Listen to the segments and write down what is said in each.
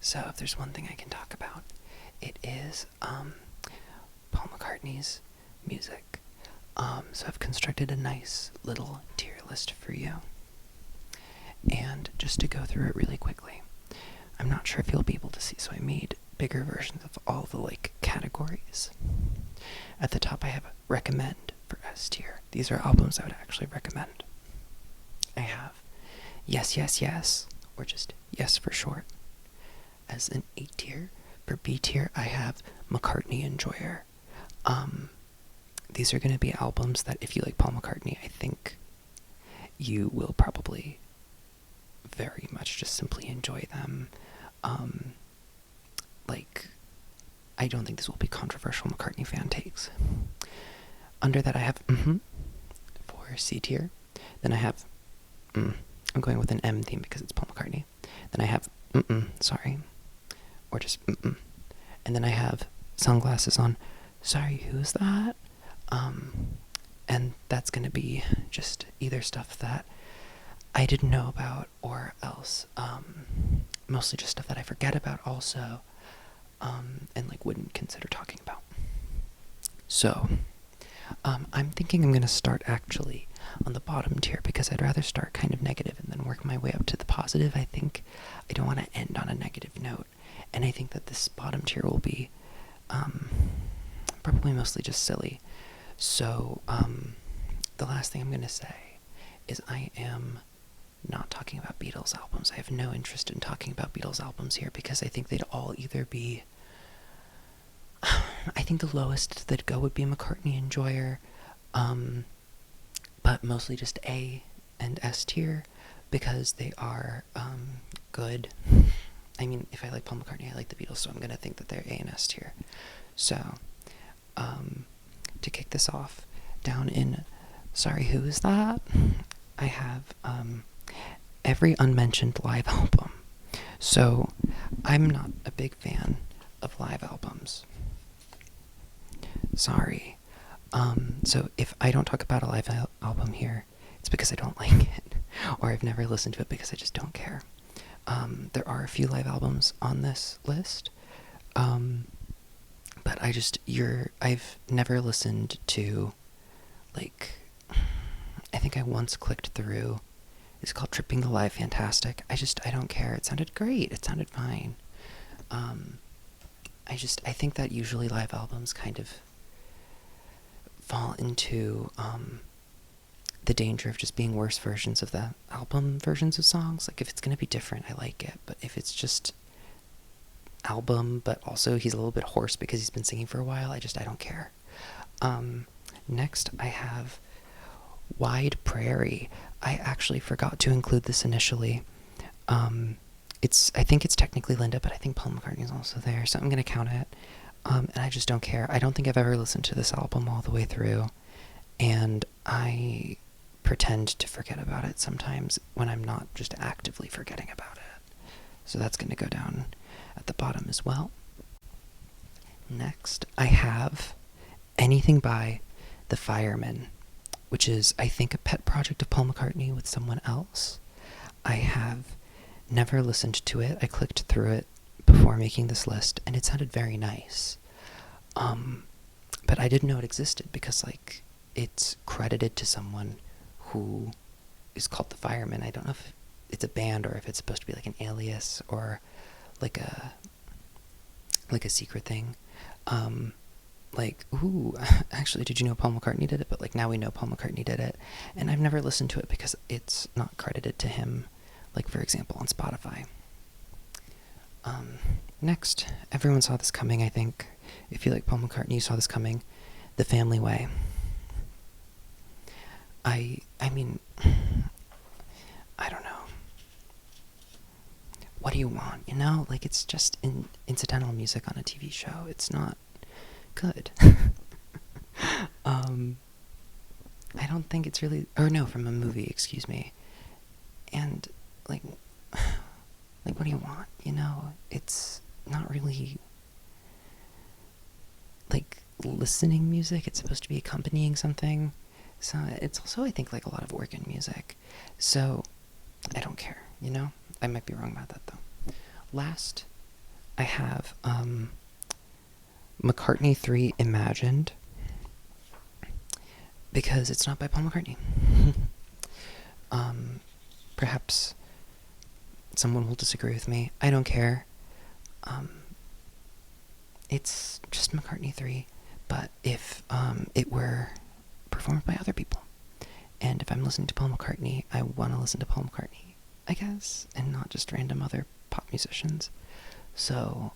So if there's one thing I can talk about, it is Paul McCartney's music. So I've constructed a nice little tier list for you. And just to go through it really quickly, I'm not sure if you'll be able to see, so I made bigger versions of all the categories. At the top I have recommend for S tier. These are albums I would actually recommend. I have Yes, Yes, Yes, or just Yes for short. As an A tier, for B tier I have McCartney Enjoyer. These are going to be albums that if you like Paul McCartney, I think you will probably very much just simply enjoy them. I don't think this will be controversial McCartney fan takes. Under that I have for C tier. Then I have I'm going with an M theme because it's Paul McCartney. Then I have sorry, or just and then I have Sunglasses on. Sorry, who's that? And that's gonna be just either stuff that I didn't know about, or else mostly just stuff that I forget about also, and wouldn't consider talking about. So I'm thinking I'm gonna start actually on the bottom tier because I'd rather start kind of negative and then work my way up to the positive. I think I don't want to end on a negative note, and I think that this bottom tier will be probably mostly just silly. So the last thing I'm gonna say is I am not talking about Beatles albums. I have no interest in talking about Beatles albums here because I think they'd all either be I think the lowest that'd go would be McCartney Enjoyer, but mostly just A and S tier because they are good. I mean, if I like Paul McCartney, I like the Beatles, so I'm gonna think that they're A and S tier. So to kick this off, down in Sorry, Who Is That? I have every unmentioned live album. So I'm not a big fan of live albums. Sorry. So if I don't talk about a live album here, it's because I don't like it, or I've never listened to it because I just don't care. There are a few live albums on this list, but I've never listened to, I think I once clicked through, it's called Tripping the Live Fantastic. I don't care. It sounded great. It sounded fine. I think that usually live albums kind of fall into the danger of just being worse versions of the album versions of songs. If it's going to be different, I like it. But if it's just album, but also he's a little bit hoarse because he's been singing for a while, I don't care. Next, I have Wide Prairie. I actually forgot to include this initially. I think it's technically Linda, but I think Paul McCartney is also there, so I'm going to count it. And I just don't care. I don't think I've ever listened to this album all the way through, and I pretend to forget about it sometimes when I'm not just actively forgetting about it. So that's going to go down at the bottom as well. Next, I have Anything by The Firemen, which is, I think, a pet project of Paul McCartney with someone else. I have never listened to it. I clicked through it before making this list, and it sounded very nice. But I didn't know it existed because, it's credited to someone who is called The Firemen. I don't know if it's a band or if it's supposed to be an alias or a secret thing. Actually, did you know Paul McCartney did it? But now we know Paul McCartney did it, and I've never listened to it because it's not credited to him, for example, on Spotify. Next, Everyone Saw This Coming, I think. If you like Paul McCartney, you saw this coming. The Family Way. I mean, I don't know. What do you want, it's just incidental music on a TV show. It's not good. I don't think it's really, from a movie, excuse me. And, what do you want, It's not really, listening music. It's supposed to be accompanying something. So it's also, I think, a lot of organ music. So I don't care, I might be wrong about that, though. Last I have McCartney 3 Imagined, because it's not by Paul McCartney. Perhaps someone will disagree with me. I don't care. It's just McCartney 3, but if it were performed by other people, and if I'm listening to Paul McCartney, I want to listen to Paul McCartney, I guess, and not just random other pop musicians. So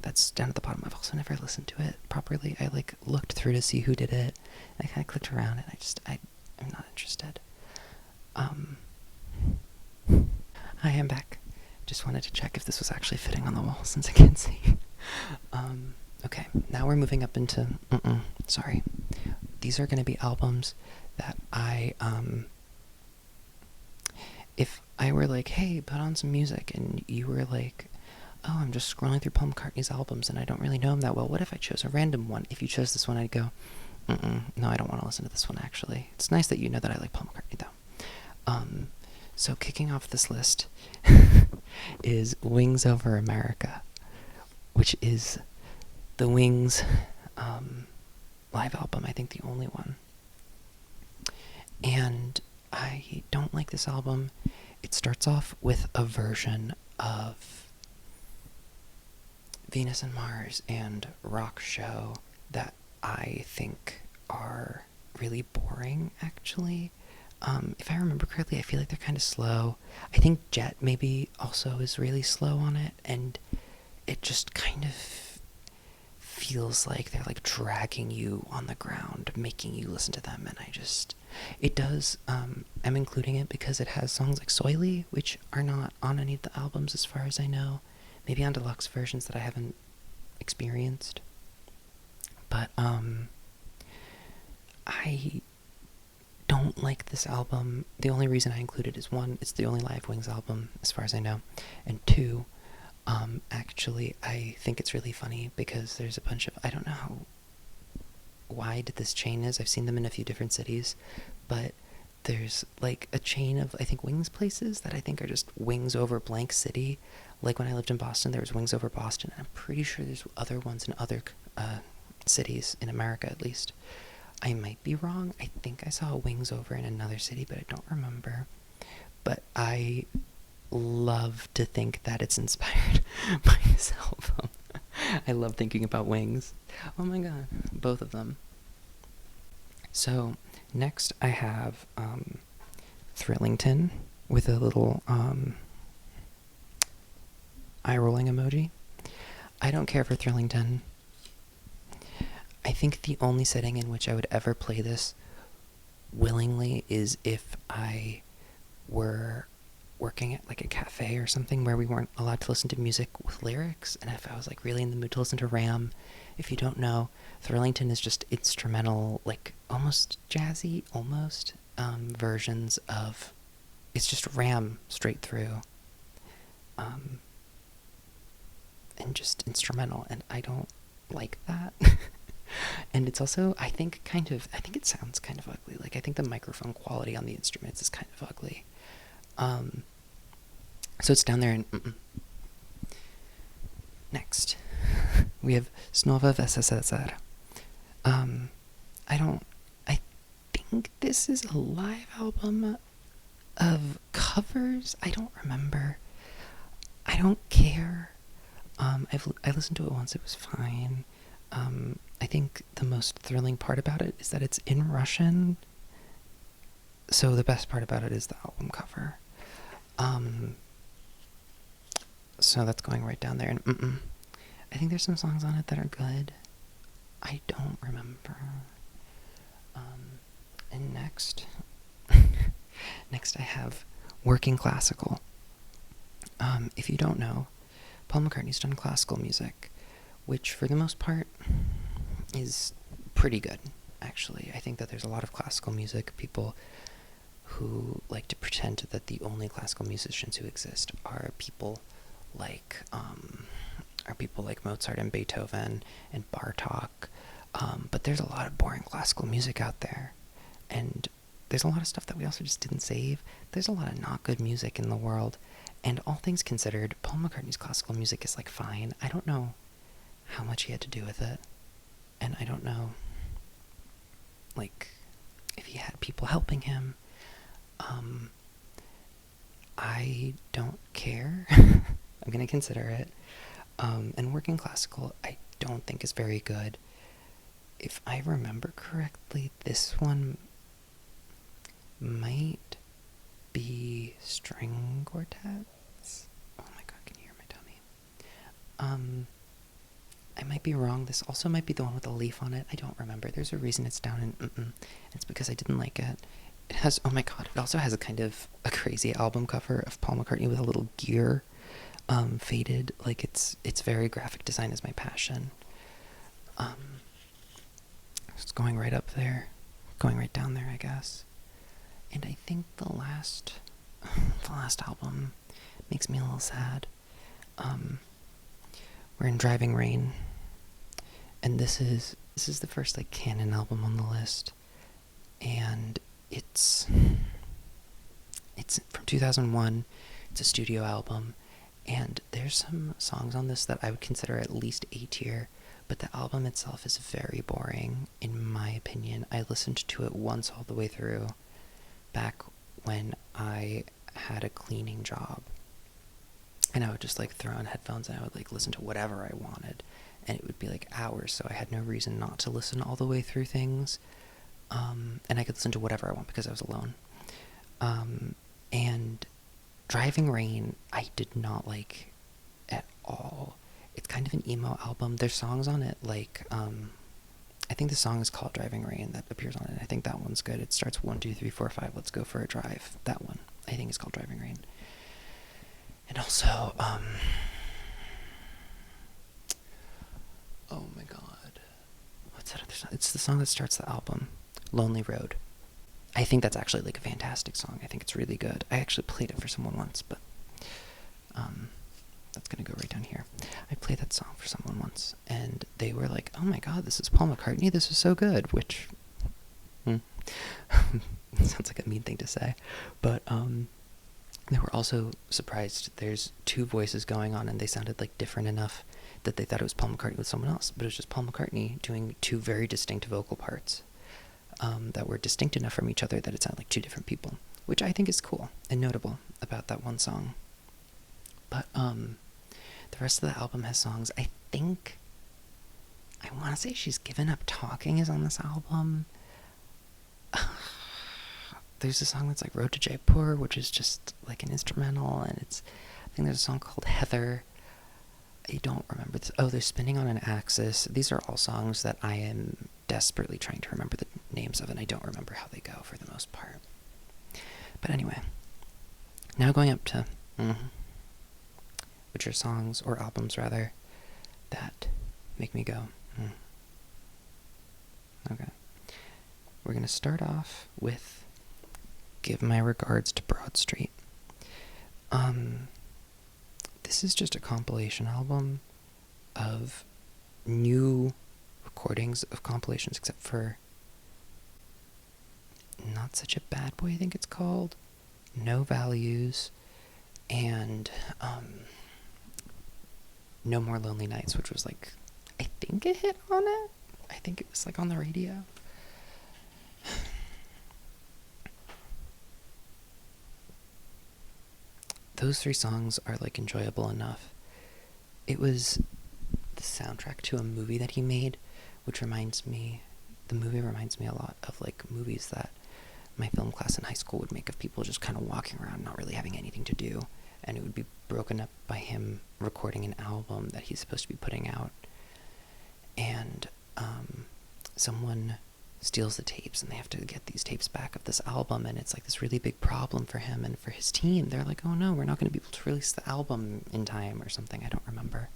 that's down at the bottom. I've also never listened to it properly. I looked through to see who did it. I kind of clicked around, and I'm not interested. I am back. Just wanted to check if this was actually fitting on the wall, since I can't see. Okay, now we're moving up into, sorry. These are going to be albums that if I were like, hey, put on some music, and you were like, oh, I'm just scrolling through Paul McCartney's albums, and I don't really know him that well, what if I chose a random one? If you chose this one, I'd go, no, I don't want to listen to this one, actually. It's nice that you know that I like Paul McCartney, though. So kicking off this list is Wings Over America, which is the Wings live album, I think the only one. And I don't like this album. It starts off with a version of Venus and Mars and Rock Show that I think are really boring, actually. If I remember correctly, I feel like they're kind of slow. I think Jet maybe also is really slow on it, and it just kind of feels like they're dragging you on the ground, making you listen to them, and it does, I'm including it because it has songs like Soily, which are not on any of the albums as far as I know, maybe on deluxe versions that I haven't experienced, but, I don't like this album. The only reason I include it is, one, it's the only live Wings album as far as I know, and two, actually, I think it's really funny because there's a bunch of, I don't know how wide this chain is. I've seen them in a few different cities, but there's a chain of, I think, Wings places that I think are just Wings over blank city. Like when I lived in Boston, there was Wings over Boston, and I'm pretty sure there's other ones in other cities in America, at least. I might be wrong. I think I saw a Wings over in another city, but I don't remember. But I love to think that it's inspired by this album. I love thinking about Wings. Oh my god, both of them. So, next I have Thrillington with a little eye-rolling emoji. I don't care for Thrillington. I think the only setting in which I would ever play this willingly is if I were working at a cafe or something where we weren't allowed to listen to music with lyrics, and if I was really in the mood to listen to Ram. If you don't know, Thrillington is just instrumental, almost jazzy, versions of, it's just Ram straight through, and just instrumental, and I don't like that. And it's also, I think it sounds kind of ugly. I think the microphone quality on the instruments is kind of ugly. So it's down there in Next, we have Znova VSSR. I think this is a live album of covers. I don't remember. I don't care. I listened to it once, it was fine. I think the most thrilling part about it is that it's in Russian. So the best part about it is the album cover. So that's going right down there. And I think there's some songs on it that are good. I don't remember. And next I have Working Classical. If you don't know, Paul McCartney's done classical music, which for the most part is pretty good, actually. I think that there's a lot of classical music people who like to pretend that the only classical musicians who exist are people like Mozart and Beethoven and Bartok, but there's a lot of boring classical music out there, and there's a lot of stuff that we also just didn't save. There's a lot of not good music in the world, And all things considered, Paul McCartney's classical music is like fine. I don't know how much he had to do with it. And I don't know, like, if he had people helping him. I don't care. I'm going to consider it. And working classical, I don't think is very good. If I remember correctly, this one might be string quartets. Oh my god, can you hear my tummy? I might be wrong. This also might be the one with the leaf on it. I don't remember. There's a reason it's down in It's because I didn't like it. It has, oh my god, it also has a kind of a crazy album cover of Paul McCartney with a little gear faded. Like, it's very graphic design is my passion. It's going right up there. Going right down there, I guess. And I think the last album makes me a little sad. We're in Driving Rain. And this is the first, like, canon album on the list. And it's from 2001. It's a studio album. And there's some songs on this that I would consider at least A tier, but the album itself is very boring, in my opinion. I listened to it once all the way through, back when I had a cleaning job. And I would just, like, throw on headphones and I would, like, listen to whatever I wanted. And it would be, like, hours, so I had no reason not to listen all the way through things. And I could listen to whatever I want because I was alone. And Driving Rain, I did not like at all. It's kind of an emo album. There's songs on it like, I think the song is called Driving Rain that appears on it. I think that one's good. It starts 1, 2, 3, 4, 5. Let's go for a drive. That one, I think, is called Driving Rain. And also, oh my god, what's that other song? It's the song that starts the album, Lonely Road. I think that's actually, like, a fantastic song. I think it's really good. I actually played it for someone once, but that's gonna go right down here. I played that song for someone once, and they were like, oh my god, this is Paul McCartney, this is so good, which, sounds like a mean thing to say, but, they were also surprised. There's 2 voices going on, and they sounded, like, different enough that they thought it was Paul McCartney with someone else, but it was just Paul McCartney doing 2 very distinct vocal parts. That were distinct enough from each other that it sounded like 2 different people, which I think is cool and notable about that one song. But the rest of the album has songs. I think, I want to say She's Given Up Talking is on this album. There's a song that's like Road to Jaipur, which is just like an instrumental, and I think there's a song called Heather. I don't remember this. Oh, there's Spinning on an Axis. These are all songs that I am desperately trying to remember the names of, and I don't remember how they go for the most part. But anyway, now going up to which are songs, or albums rather, that make me go, Okay. We're going to start off with Give My Regards to Broad Street. This is just a compilation album of new recordings of compilations, except for Not Such a Bad Boy, I think it's called, No Values, and No More Lonely Nights, which was like, I think a hit on it. I think it was like on the radio. Those 3 songs are, like, enjoyable enough. It was the soundtrack to a movie that he made, which the movie reminds me a lot of, like, movies that my film class in high school would make of people just kind of walking around, not really having anything to do, and it would be broken up by him recording an album that he's supposed to be putting out, and someone steals the tapes, and they have to get these tapes back of this album, and it's like this really big problem for him and for his team. They're like, oh no, we're not going to be able to release the album in time or something, I don't remember.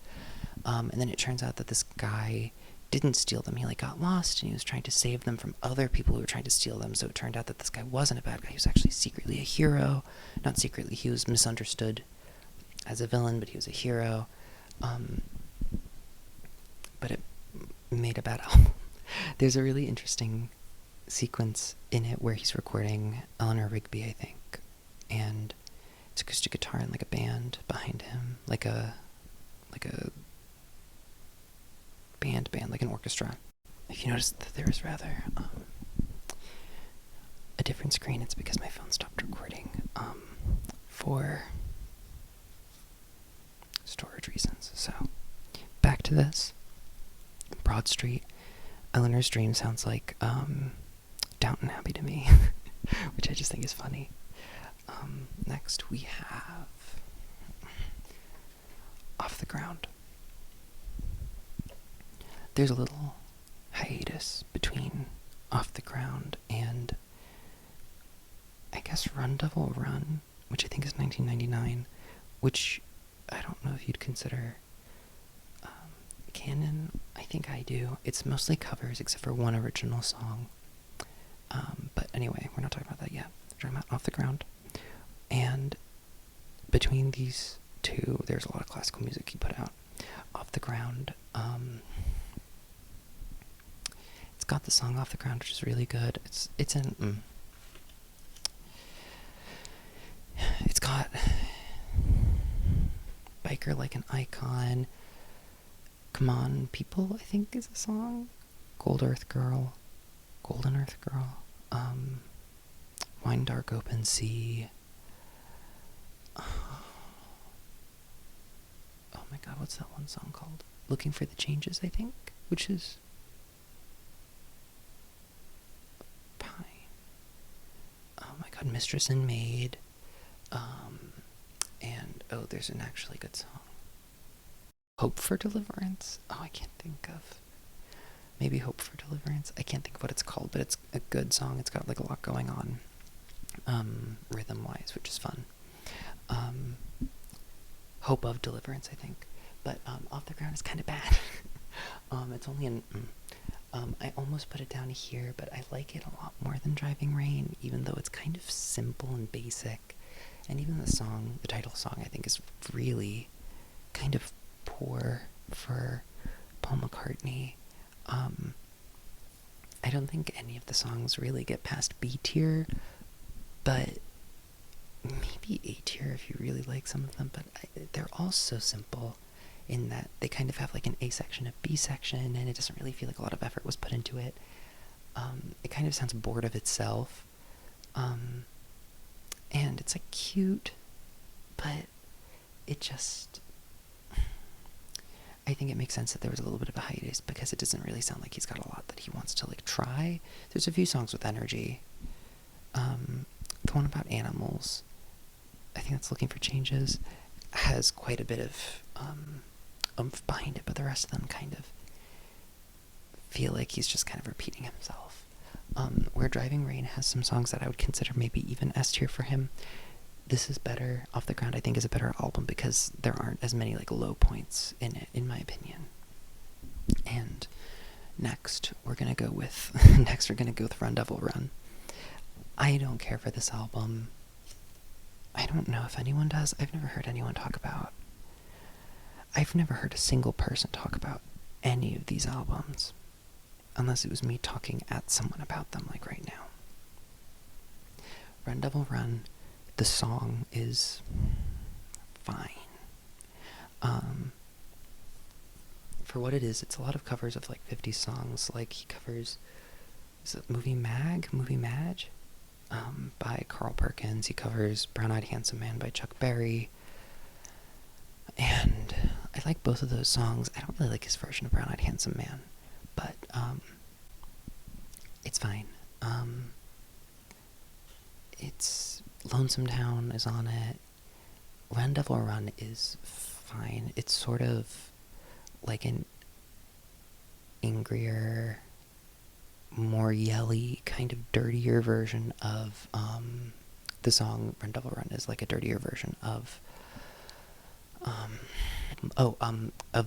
And then it turns out that this guy didn't steal them. He, like, got lost, and he was trying to save them from other people who were trying to steal them, so it turned out that this guy wasn't a bad guy. He was actually secretly a hero. Not secretly, he was misunderstood as a villain, but he was a hero. But it made a bad album. There's a really interesting sequence in it where he's recording Eleanor Rigby, I think, and It's acoustic guitar and like a band behind him, like a band, like an orchestra. If you notice that there is rather a different screen, it's because my phone stopped recording for storage reasons. So back to this. Broad Street. Eleanor's Dream sounds like Downton Abbey to me, which I just think is funny. Next we have Off the Ground. There's a little hiatus between Off the Ground and I guess Run Devil Run, which I think is 1999, which I don't know if you'd consider canon. I think I do. It's mostly covers except for one original song. But anyway, we're not talking about that yet. We're talking about Off the Ground. And between these two, there's a lot of classical music he put out. Off the Ground, it's got the song Off the Ground, which is really good. It's got Biker Like an Icon, Come On People, I think is the song, Golden Earth Girl, Wine Dark Open Sea. Oh my god, what's that one song called? Looking for the Changes, I think, which is Pine. Oh my god, Mistress and Maid. And there's an actually good song. Hope for Deliverance. Oh, I can't think of. Maybe Hope for Deliverance. I can't think of what it's called, but it's a good song. It's got like a lot going on, rhythm-wise, which is fun. Hope of Deliverance, I think. But Off the Ground is kind of bad. It's only in. I almost put it down here, but I like it a lot more than Driving Rain, even though it's kind of simple and basic. And even the song, the title song, I think is really kind of poor for Paul McCartney. I don't think any of the songs really get past B tier, but maybe A tier if you really like some of them, but they're all so simple in that they kind of have like an A section, a B section, and it doesn't really feel like a lot of effort was put into it. It kind of sounds bored of itself, and it's like cute, but it just, I think it makes sense that there was a little bit of a hiatus because it doesn't really sound like he's got a lot that he wants to like try. There's a few songs with energy. The one about animals, I think that's Looking for Changes, has quite a bit of oomph behind it, but the rest of them kind of feel like he's just kind of repeating himself. Where Driving Rain has some songs that I would consider maybe even S tier for him, this is better. Off the Ground, I think, is a better album because there aren't as many like low points in it, in my opinion. And next we're gonna go with Run Devil Run. I don't care for this album. I don't know if anyone does. I've never heard anyone talk about. I've never heard a single person talk about any of these albums, unless it was me talking at someone about them, like right now. Run Devil Run, the song is fine. For what it is, it's a lot of covers of like 50 songs. Like he covers, is it Movie Madge? By Carl Perkins. He covers Brown Eyed Handsome Man by Chuck Berry. And I like both of those songs. I don't really like his version of Brown Eyed Handsome Man, but it's fine. It's Lonesome Town is on it. Run Devil Run is fine. It's sort of like an angrier, more yelly, kind of dirtier version of the song Run Devil Run is like a dirtier version of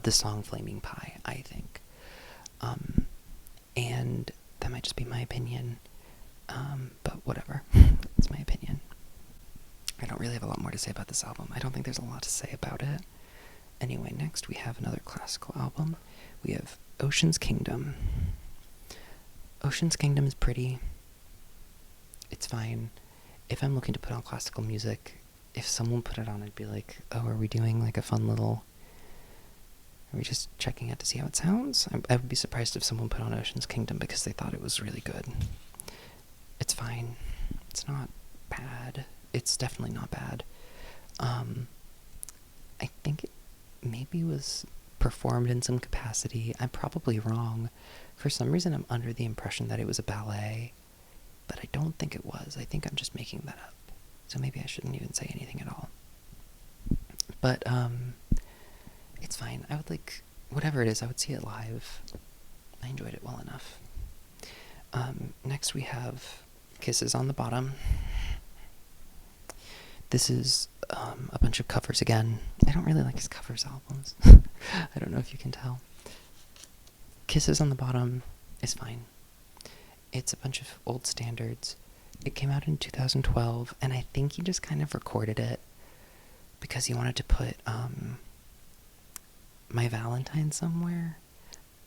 the song Flaming Pie, I think. And that might just be my opinion, but whatever. It's my opinion. I don't really have a lot more to say about this album. I don't think there's a lot to say about it. Anyway, next we have another classical album. We have Ocean's Kingdom. Ocean's Kingdom is pretty. It's fine. If I'm looking to put on classical music, if someone put it on, I'd be like, oh, are we doing like a fun little, are we just checking out to see how it sounds? I would be surprised if someone put on Ocean's Kingdom because they thought it was really good. It's fine. It's not bad. It's definitely not bad. I think it maybe was performed in some capacity. I'm probably wrong. For some reason, I'm under the impression that it was a ballet, but I don't think it was. I think I'm just making that up. So maybe I shouldn't even say anything at all. But, it's fine. I would like, whatever it is, I would see it live. I enjoyed it well enough. Next we have Kisses on the Bottom. This is a bunch of covers again. I don't really like his covers albums. I don't know if you can tell. Kisses on the Bottom is fine. It's a bunch of old standards. It came out in 2012, and I think he just kind of recorded it because he wanted to put My Valentine somewhere.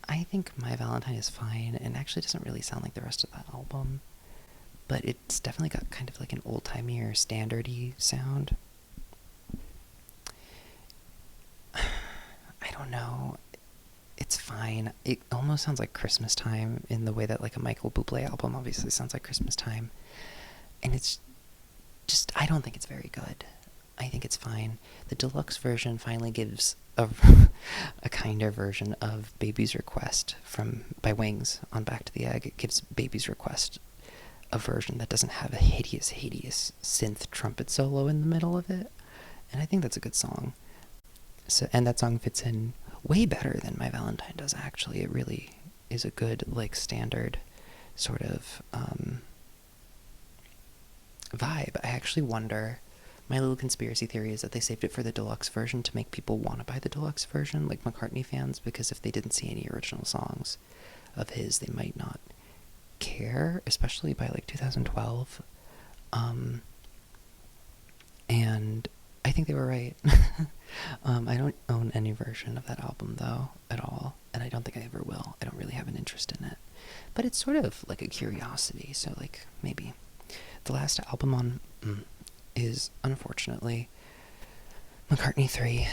I think My Valentine is fine, and actually doesn't really sound like the rest of that album. But it's definitely got kind of like an old-timey or standard-y sound. I don't know. It's fine. It almost sounds like Christmas time in the way that like a Michael Bublé album obviously sounds like Christmas time. And it's just, I don't think it's very good. I think it's fine. The deluxe version finally gives a kinder version of Baby's Request by Wings on Back to the Egg. It gives Baby's Request a version that doesn't have a hideous synth trumpet solo in the middle of it. And I think that's a good song. So, and that song fits in way better than My Valentine does, actually. It really is a good, like, standard sort of vibe. I actually wonder, my little conspiracy theory is that they saved it for the deluxe version to make people want to buy the deluxe version, like McCartney fans, because if they didn't see any original songs of his, they might not care, especially by like 2012. And I think they were right. I don't own any version of that album though at all, and I don't think I ever will. I don't really have an interest in it, but it's sort of like a curiosity, so like maybe. The last album on is unfortunately McCartney 3.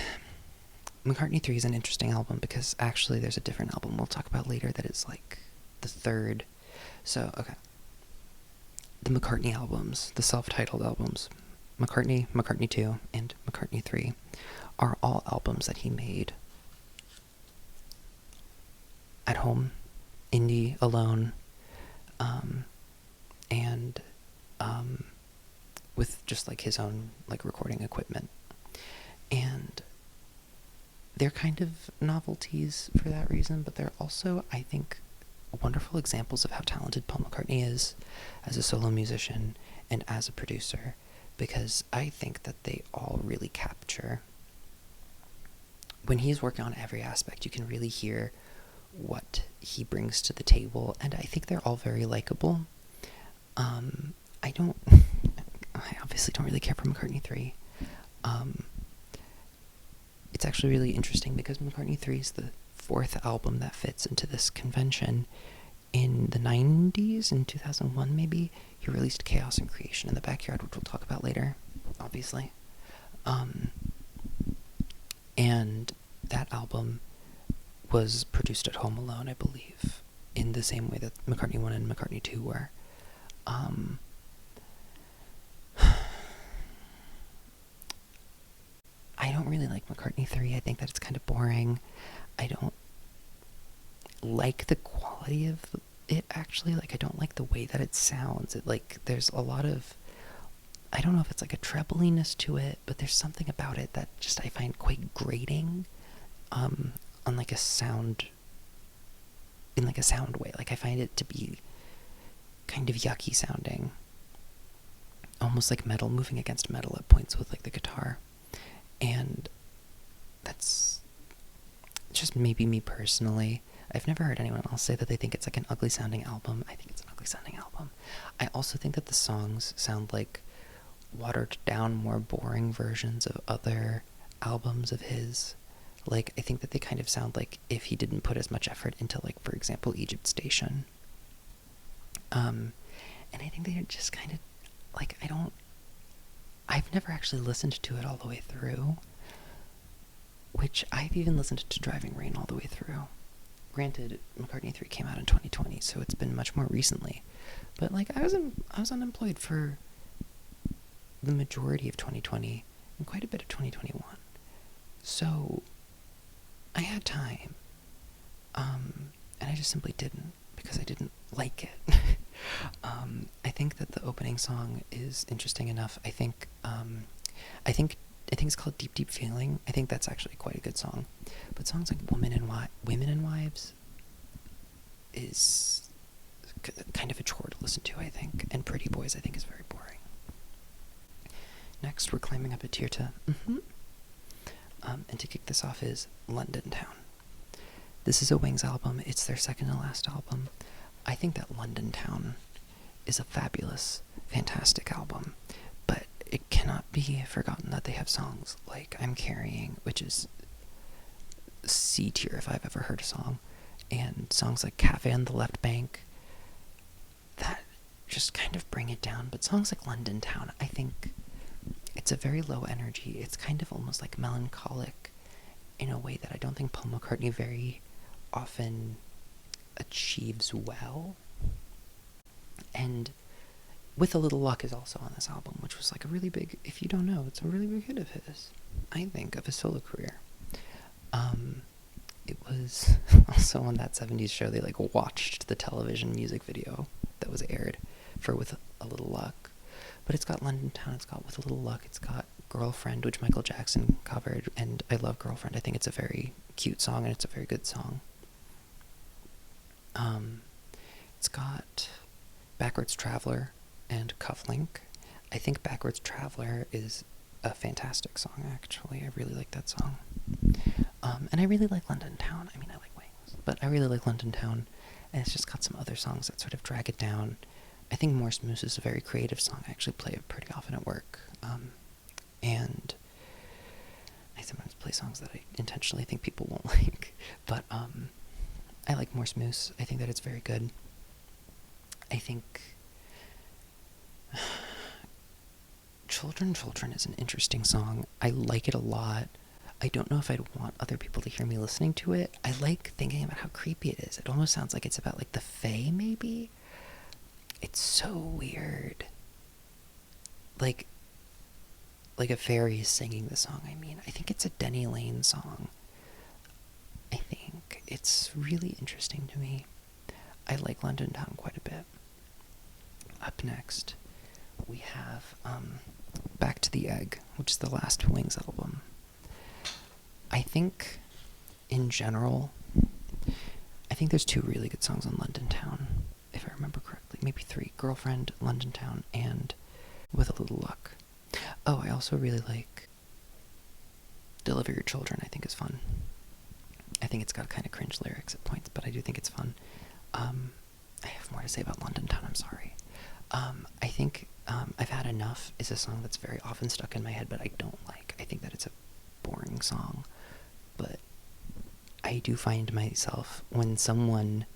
McCartney 3 is an interesting album because actually there's a different album we'll talk about later that is like the third. So, okay. The McCartney albums, the self-titled albums, McCartney, McCartney 2, and McCartney 3, are all albums that he made at home, indie, alone, and with just like his own like recording equipment. And they're kind of novelties for that reason, but they're also, I think, wonderful examples of how talented Paul McCartney is as a solo musician and as a producer, because I think that they all really capture, when he's working on every aspect, you can really hear what he brings to the table, and I think they're all very likable. I obviously don't really care for McCartney 3. It's actually really interesting because McCartney 3 is the fourth album that fits into this convention. In the 90s, in 2001 maybe, he released Chaos and Creation in the Backyard, which we'll talk about later, obviously. And that album was produced at home alone, I believe, in the same way that McCartney 1 and McCartney 2 were. I don't really like McCartney 3. I think that it's kind of boring. I don't like the quality of it, actually. Like, I don't like the way that it sounds. It, like, there's a lot of, I don't know if it's like a trebliness to it, but there's something about it that just I find quite grating, on like a sound, in like a sound way. Like, I find it to be kind of yucky sounding, almost like metal moving against metal at points with like the guitar. And that's just maybe me personally. I've never heard anyone else say that they think it's like an ugly sounding album. I think it's an ugly sounding album. I also think that the songs sound like watered down, more boring versions of other albums of his. Like, I think that they kind of sound like if he didn't put as much effort into, like, for example, Egypt Station. And I think they're just kind of, like, I don't I've never actually listened to it all the way through, which I've even listened to Driving Rain all the way through. Granted, McCartney 3 came out in 2020, so it's been much more recently. But like, I was unemployed for the majority of 2020 and quite a bit of 2021. So I had time. And I just simply didn't, because I didn't like it. I think that the opening song is interesting enough. I think it's called Deep Deep Feeling. I think that's actually quite a good song. But songs like Women and Wives is kind of a chore to listen to, I think. And Pretty Boys, I think, is very boring. Next, we're climbing up a tier to and to kick this off is London Town. This is a Wings album. It's their second to last album. I think that London Town is a fabulous, fantastic album, but it cannot be forgotten that they have songs like I'm Carrying, which is C tier if I've ever heard a song, and songs like Cafe on the Left Bank that just kind of bring it down. But songs like London Town, I think it's a very low energy. It's kind of almost like melancholic in a way that I don't think Paul McCartney very often achieves well. And With a Little Luck is also on this album, which was like a really big, if you don't know, it's a really big hit of his, I think, of his solo career. It was also on that 70s show, they like watched the television music video that was aired for With a Little Luck. But it's got London Town, it's got With a Little Luck, it's got Girlfriend, which Michael Jackson covered, and I love Girlfriend. I think it's a very cute song, and it's a very good song. It's got Backwards Traveler and Cufflink. I think Backwards Traveler is a fantastic song, actually. I really like that song. And I really like London Town. I mean, I like Wings, but I really like London Town, and it's just got some other songs that sort of drag it down. I think Morse Moose is a very creative song. I actually play it pretty often at work. And I sometimes play songs that I intentionally think people won't like. But I like Morse Moose. I think that it's very good. I think Children is an interesting song. I like it a lot. I don't know if I'd want other people to hear me listening to it. I like thinking about how creepy it is. It almost sounds like it's about like the Fae, maybe? It's so weird. Like a fairy is singing the song, I mean. I think it's a Denny Lane song. I think. It's really interesting to me. I like London Town quite a bit. Up next, we have Back to the Egg, which is the last Wings album. I think, in general, I think there's 2 really good songs on London Town, if I remember correctly. Maybe 3. Girlfriend, London Town, and With a Little Luck. Oh, I also really like Deliver Your Children, I think is fun. I think it's got kind of cringe lyrics at points, but I do think it's fun. I have more to say about London Town, I'm sorry. I think I've Had Enough is a song that's very often stuck in my head, but I don't like. I think that it's a boring song. But I do find myself, when someone,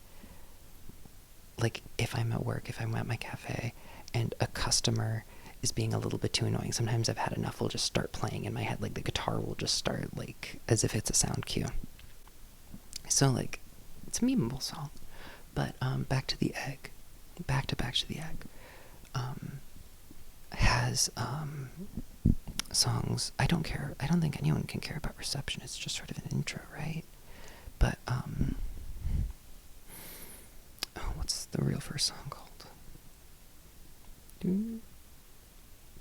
like if I'm at work, if I'm at my cafe, and a customer is being a little bit too annoying, sometimes I've Had Enough will just start playing in my head, like the guitar will just start, like, as if it's a sound cue. So, like, it's a memeable song. But, Back to the Egg, Back to the Egg, has, songs, I don't think anyone can care about reception, it's just sort of an intro, right? But, what's the real first song called?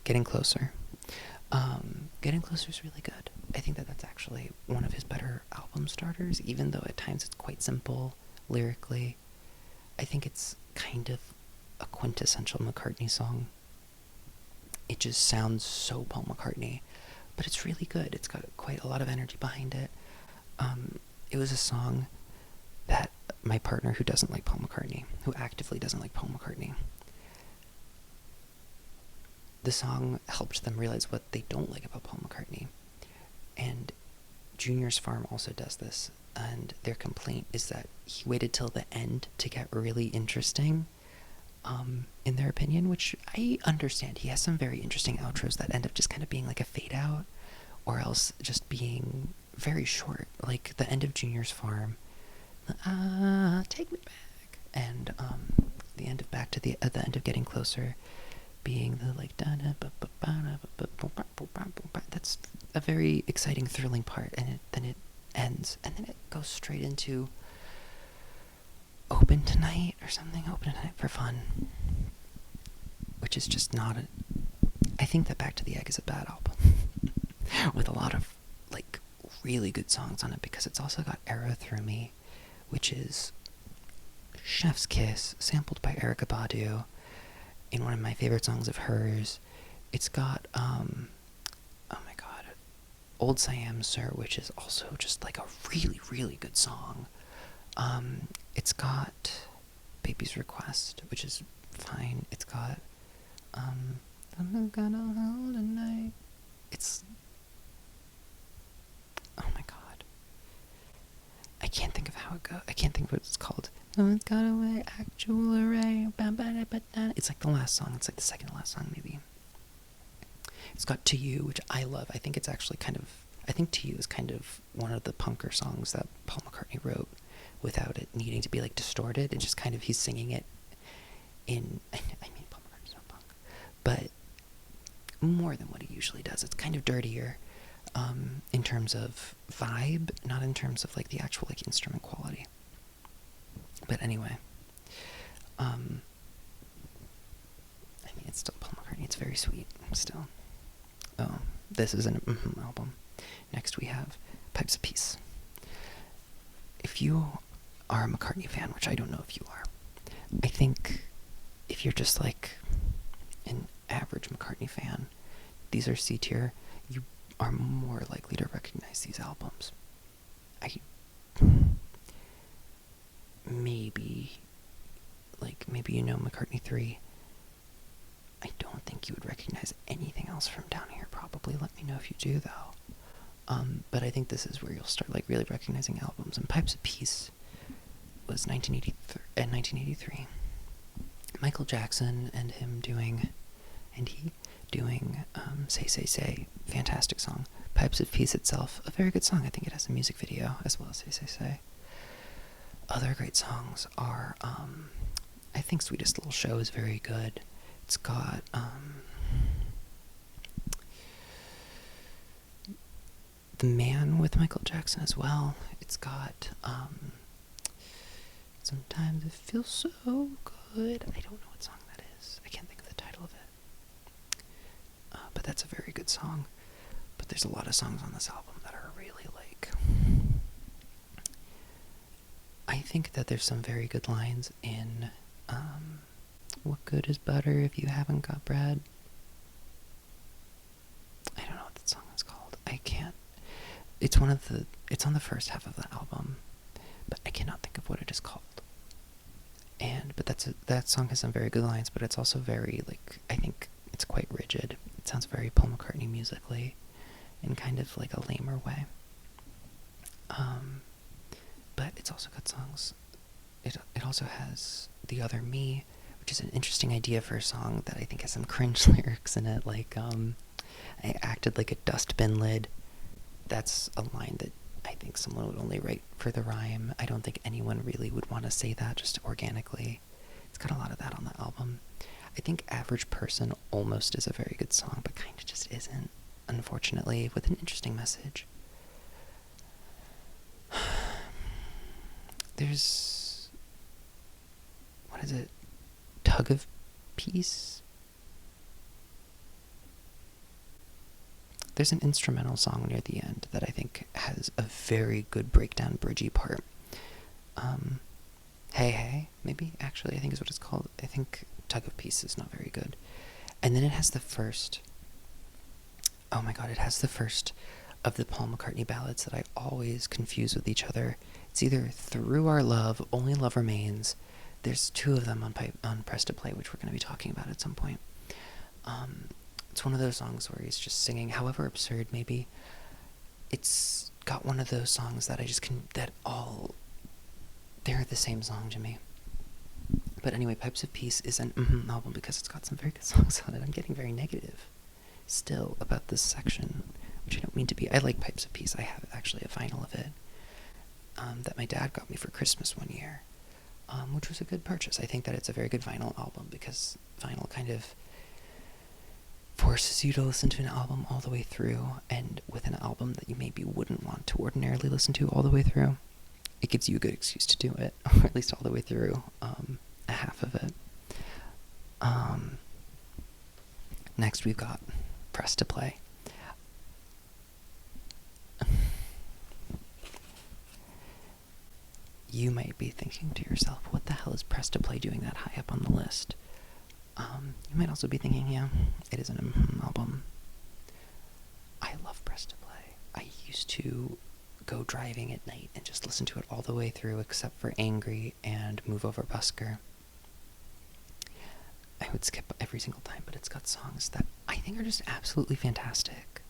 Getting Closer. Getting Closer is really good. I think that that's actually one of his better album starters, even though at times it's quite simple lyrically. I think it's kind of a quintessential McCartney song. It just sounds so Paul McCartney, but it's really good. It's got quite a lot of energy behind it. It was a song that my partner, who doesn't like Paul McCartney, who actively doesn't like Paul McCartney, the song helped them realize what they don't like about Paul McCartney. And Junior's Farm also does this, and their complaint is that he waited till the end to get really interesting. in their opinion, which I understand. He has some very interesting outros that end up just kind of being like a fade out, or else just being very short, like the end of Junior's Farm, take me back, and the end of Back to the end of Getting Closer being the like that's a very exciting, thrilling part, and then it ends, and then it goes straight into Open Tonight or something, Open Tonight for Fun, which is just not a... I think that Back to the Egg is a bad album with a lot of like really good songs on it, because it's also got Arrow Through Me, which is Chef's Kiss sampled by Erykah Badu in one of my favorite songs of hers. It's got oh my god, Old Siam Sir, which is also just like a really, really good song. It's got Baby's Request, which is fine. It's got I'm gonna hold tonight. It's... oh my god, I can't think of how it goes. I can't think of what it's called. No one's got away, actual array. It's like the last song. It's like the second to last song, maybe. It's got To You, which I love. I think it's actually kind of... I think To You is kind of one of the punker songs that Paul McCartney wrote without it needing to be like distorted. It's just kind of, he's singing it in... I mean, Paul McCartney's not punk, but more than what he usually does. It's kind of dirtier in terms of vibe, not in terms of like the actual like instrument quality. But anyway, I mean, it's still Paul McCartney. It's very sweet still. Oh, this is an album. Next we have Pipes of Peace. If you are a McCartney fan, which I don't know if you are, I think if you're just like an average McCartney fan, these are C tier. You are more likely to recognize these albums. Maybe you know McCartney 3. I don't think you would recognize anything else from down here, probably. Let me know if you do, though. But I think this is where you'll start like really recognizing albums. And Pipes of Peace was 1983. Michael Jackson and he doing Say Say Say, fantastic song. Pipes of Peace itself, a very good song. I think it has a music video as well as Say Say Say. Other great songs are, I think Sweetest Little Show is very good. It's got, The Man with Michael Jackson as well. It's got, Sometimes It Feels So Good. I don't know what song that is. I can't think of the title of it. But that's a very good song. But there's a lot of songs on this album that are really like... I think that there's some very good lines in, what good is butter if you haven't got bread? I don't know what that song is called. I can't... It's on the first half of the album, but I cannot think of what it is called. But that song has some very good lines, but it's also very, like, I think it's quite rigid. It sounds very Paul McCartney musically, in kind of like a lamer way. But it's also got songs. It also has The Other Me, which is an interesting idea for a song that I think has some cringe lyrics in it, like, I acted like a dustbin lid. That's a line that I think someone would only write for the rhyme. I don't think anyone really would want to say that just organically. It's got a lot of that on the album. I think Average Person almost is a very good song, but kind of just isn't, unfortunately, with an interesting message. There's... what is it? Tug of Peace? There's an instrumental song near the end that I think has a very good breakdown, bridgy part. Hey Hey, maybe, actually, I think is what it's called. I think Tug of Peace is not very good. And then it has the first... oh my god, it has the first of the Paul McCartney ballads that I always confuse with each other. It's either Through Our Love, Only Love Remains. There's two of them on Press to Play, which we're going to be talking about at some point. It's one of those songs where he's just singing, however absurd maybe. It's got one of those songs that I just can, they're the same song to me. But anyway, Pipes of Peace is an album because it's got some very good songs on it. I'm getting very negative still about this section, which I don't mean to be. I like Pipes of Peace. I have actually a vinyl of it that my dad got me for Christmas one year, which was a good purchase. I think that it's a very good vinyl album because vinyl kind of forces you to listen to an album all the way through, and with an album that you maybe wouldn't want to ordinarily listen to all the way through, it gives you a good excuse to do it, or at least all the way through a half of it. Next we've got Press to Play. You might be thinking to yourself, what the hell is Press to Play doing that high up on the list? You might also be thinking, yeah, it is an album. I love Press to Play. I used to go driving at night and just listen to it all the way through except for Angry and Move Over Busker. I would skip every single time, but it's got songs that I think are just absolutely fantastic.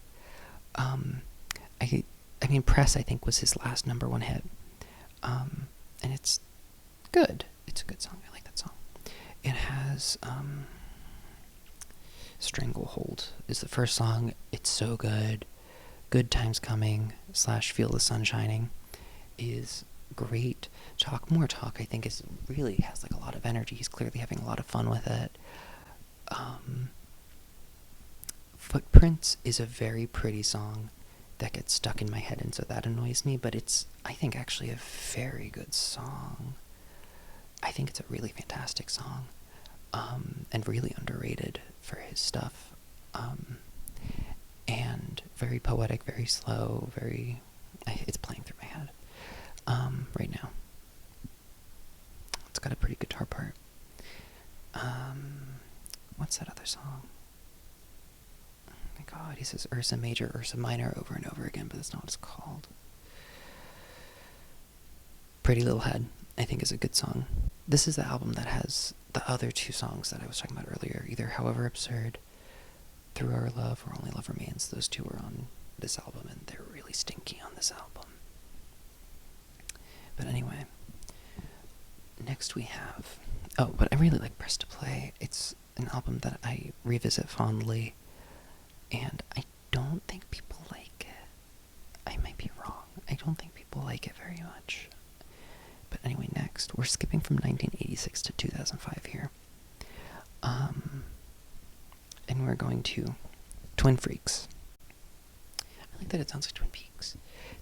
I mean, Press, I think, was his last number one hit. And it's good. It's a good song. I like that song. It has, Stranglehold is the first song. It's so good. Good Times Coming / Feel the Sun Shining is great. Talk More Talk, I think, is really has like a lot of energy. He's clearly having a lot of fun with it. Footprints is a very pretty song that gets stuck in my head, and so that annoys me, but it's, I think, actually a very good song. I think it's a really fantastic song, and really underrated for his stuff, and very poetic, very slow, it's playing through my head, right now. It's got a pretty guitar part. What's that other song? Oh my god, he says Ursa Major, Ursa Minor over and over again, but that's not what it's called. Pretty Little Head, I think, is a good song. This is the album that has the other two songs that I was talking about earlier, either However Absurd, Through Our Love, or Only Love Remains. Those two are on this album, and they're really stinky on this album. But anyway, next we have... Oh, but I really like Press to Play. It's an album that I revisit fondly, and I don't think people like it. I might be wrong. I don't think people like it very much. But anyway, next, we're skipping from 1986 to 2005 here. And we're going to Twin Freaks. I like that it sounds like Twin Peaks.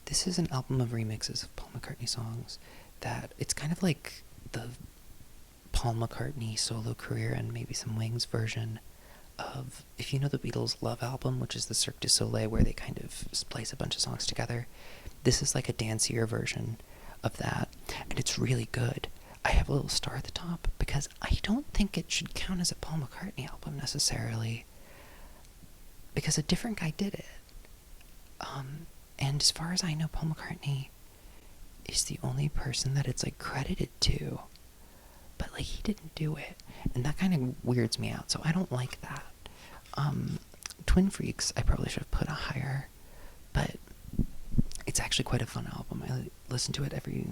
This is an album of remixes of Paul McCartney songs that it's kind of like the Paul McCartney solo career and maybe some Wings version of, if you know the Beatles' Love album, which is the Cirque du Soleil where they kind of splice a bunch of songs together. This is like a dancier version of that, and it's really good. I have a little star at the top because I don't think it should count as a Paul McCartney album necessarily, because a different guy did it. And as far as I know, Paul McCartney is the only person that it's like credited to, but like he didn't do it, and that kind of weirds me out, so I don't like that. Twin Freaks I probably should have put a higher, but it's actually quite a fun album. I listen to it every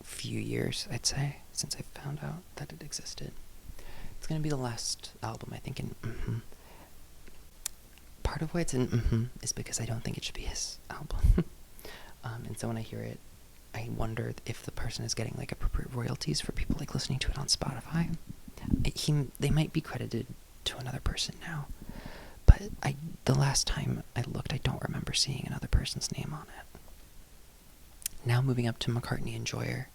few years, I'd say, since I found out that it existed. It's going to be the last album, I think, in Part of why it's in is because I don't think it should be his album. And so when I hear it, I wonder if the person is getting like appropriate royalties for people like listening to it on Spotify. They might be credited to another person now, but the last time I looked, I don't remember seeing another person's name on it. Now moving up to McCartney Enjoyer.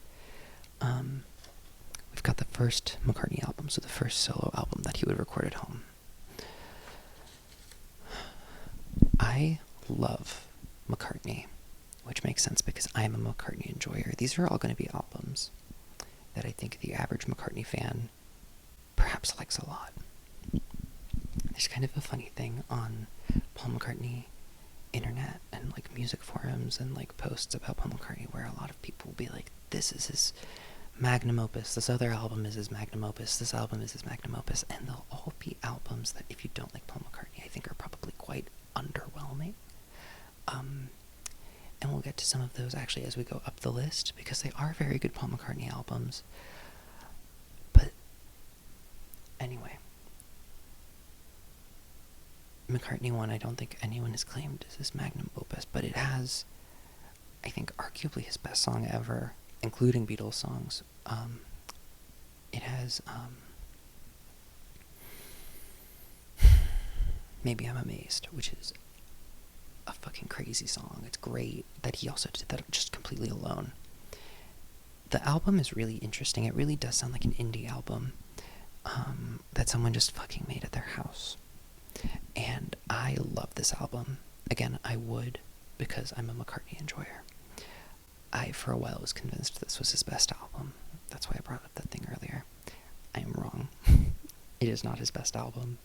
We've got the first McCartney album, so the first solo album that he would record at home. I love McCartney, which makes sense because I'm a McCartney enjoyer. These are all going to be albums that I think the average McCartney fan perhaps likes a lot. There's kind of a funny thing on Paul McCartney internet and like music forums and like posts about Paul McCartney where a lot of people will be like, this is his magnum opus, this other album is his magnum opus, this album is his magnum opus, and they'll all be albums that if you don't like Paul McCartney, I think are probably quite underwhelming. And we'll get to some of those actually as we go up the list, because they are very good Paul McCartney albums. But Anyway, McCartney 1, I don't think anyone has claimed is his magnum opus, but it has, I think, arguably his best song ever, including Beatles songs. It has, Maybe I'm Amazed, which is a fucking crazy song. It's great that he also did that just completely alone. The album is really interesting. It really does sound like an indie album that someone just fucking made at their house. And I love this album. Again, I would, because I'm a McCartney enjoyer. I, for a while, was convinced this was his best album. That's why I brought up that thing earlier. I am wrong. It is not his best album.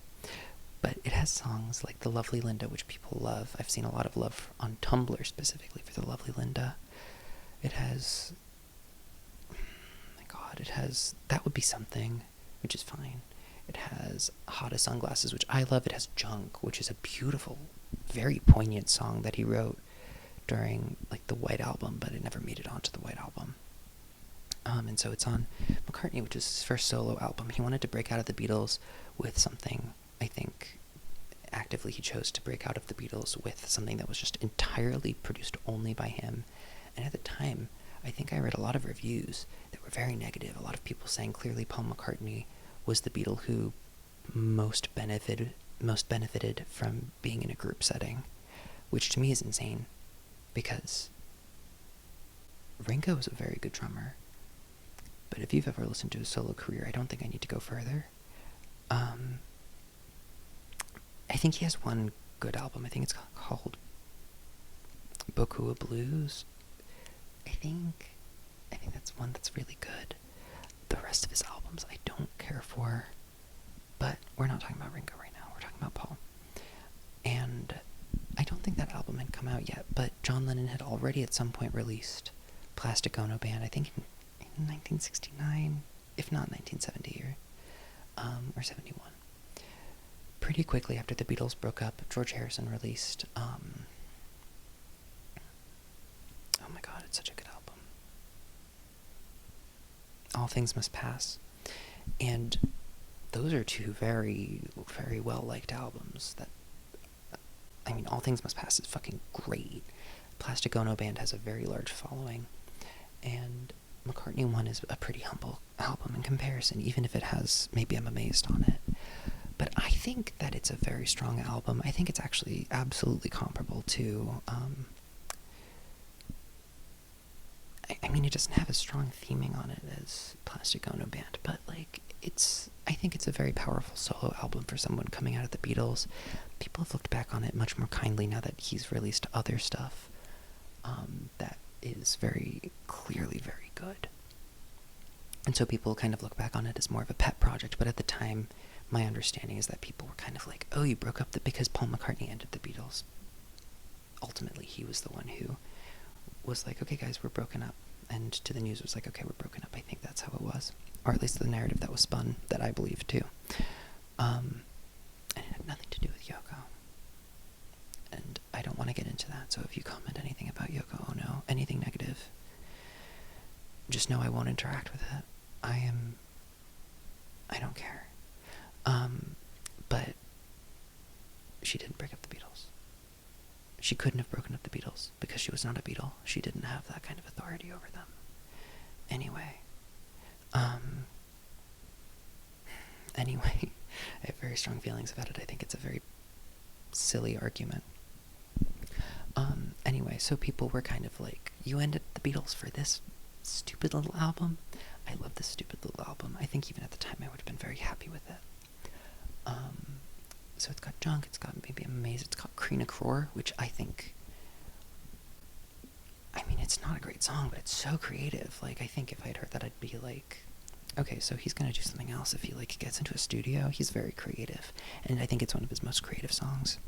But it has songs like The Lovely Linda, which people love. I've seen a lot of love on Tumblr specifically for The Lovely Linda. It has... oh my god, it has That Would Be Something, which is fine. It has Hot as Sunglasses, which I love. It has Junk, which is a beautiful, very poignant song that he wrote during like the White Album, but it never made it onto the White Album. And so it's on McCartney, which is his first solo album. He wanted to break out of the Beatles with something, I think, actively he chose to break out of the Beatles with something that was just entirely produced only by him. And at the time, I think I read a lot of reviews that were very negative. A lot of people saying clearly Paul McCartney was the Beatle who most benefited from being in a group setting, which to me is insane, because Ringo is a very good drummer. But if you've ever listened to his solo career, I don't think I need to go further. I think he has one good album. I think it's called Helloooooo Blues. I think that's one that's really good. The rest of his albums I don't care for. But we're not talking about Ringo right now. We're talking about Paul. And I don't think that album had come out yet, but John Lennon had already at some point released Plastic Ono Band, I think in 1969, if not 1970 or 71. Pretty quickly after the Beatles broke up, George Harrison released, oh my god, it's such a good album, All Things Must Pass. And those are two very, very well-liked albums. All Things Must Pass is fucking great. Plastic Ono Band has a very large following, and McCartney 1 is a pretty humble album in comparison, even if it has Maybe I'm Amazed on it. But I think that it's a very strong album. I think it's actually absolutely comparable to, it doesn't have as strong theming on it as Plastic Ono Band, but, I think it's a very powerful solo album for someone coming out of the Beatles. People have looked back on it much more kindly now that he's released other stuff, that is very clearly very good. And so people kind of look back on it as more of a pet project, but at the time, my understanding is that people were kind of like, oh, you broke up because Paul McCartney ended the Beatles. Ultimately, he was the one who was like, okay, guys, we're broken up. And to the news was like, okay, we're broken up. I think that's how it was. Or at least the narrative that was spun, that I believe, too. And it had nothing to do with Yoko. And I don't want to get into that, so if you comment anything about Yoko Ono, anything negative, just know I won't interact with it. I don't care. But she didn't break up the Beatles. She couldn't have broken up the Beatles because she was not a Beatle. She didn't have that kind of authority over them. Anyway, I have very strong feelings about it. I think it's a very silly argument. Anyway, so people were kind of like, you ended the Beatles for this stupid little album? I love this stupid little album. I think even at the time I would have been very happy with it. So it's got Junk, it's got Maybe I'm Amazed, it's got Krina Kror, which I think, it's not a great song, but it's so creative. I think if I'd heard that, I'd be like, okay, so he's gonna do something else. If he, gets into a studio, he's very creative. And I think it's one of his most creative songs.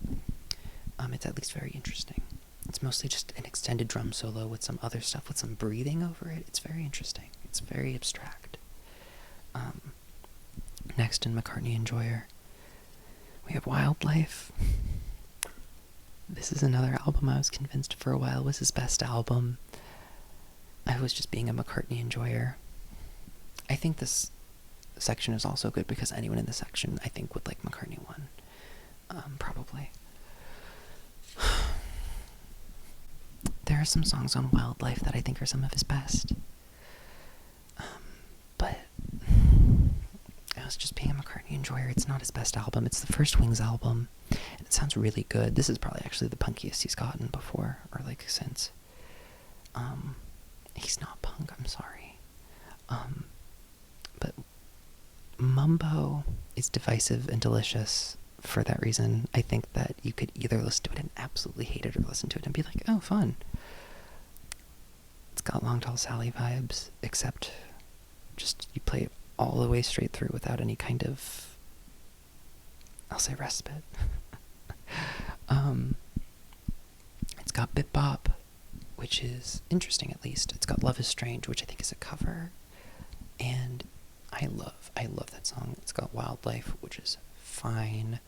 It's at least very interesting. It's mostly just an extended drum solo with some other stuff, with some breathing over it. It's very interesting. It's very abstract. Next in McCartney Enjoyer, we have Wildlife. This is another album I was convinced for a while was his best album. I was just being a McCartney enjoyer. I think this section is also good because anyone in the section, I think, would like McCartney 1. Probably. There are some songs on Wildlife that I think are some of his best. But I was just being a McCartney enjoyer. It's not his best album. It's the first Wings album, and it sounds really good. This is probably actually the punkiest he's gotten before, or like since. He's not punk, I'm sorry. But Mumbo is divisive and delicious for that reason. I think that you could either listen to it and absolutely hate it, or listen to it and be like, oh, fun. It's got Long Tall Sally vibes, except just you play it all the way straight through without any kind of, I'll say, respite. It's got Bip Bop, which is interesting at least. It's got Love is Strange, which I think is a cover, and I love that song. It's got Wildlife, which is fine.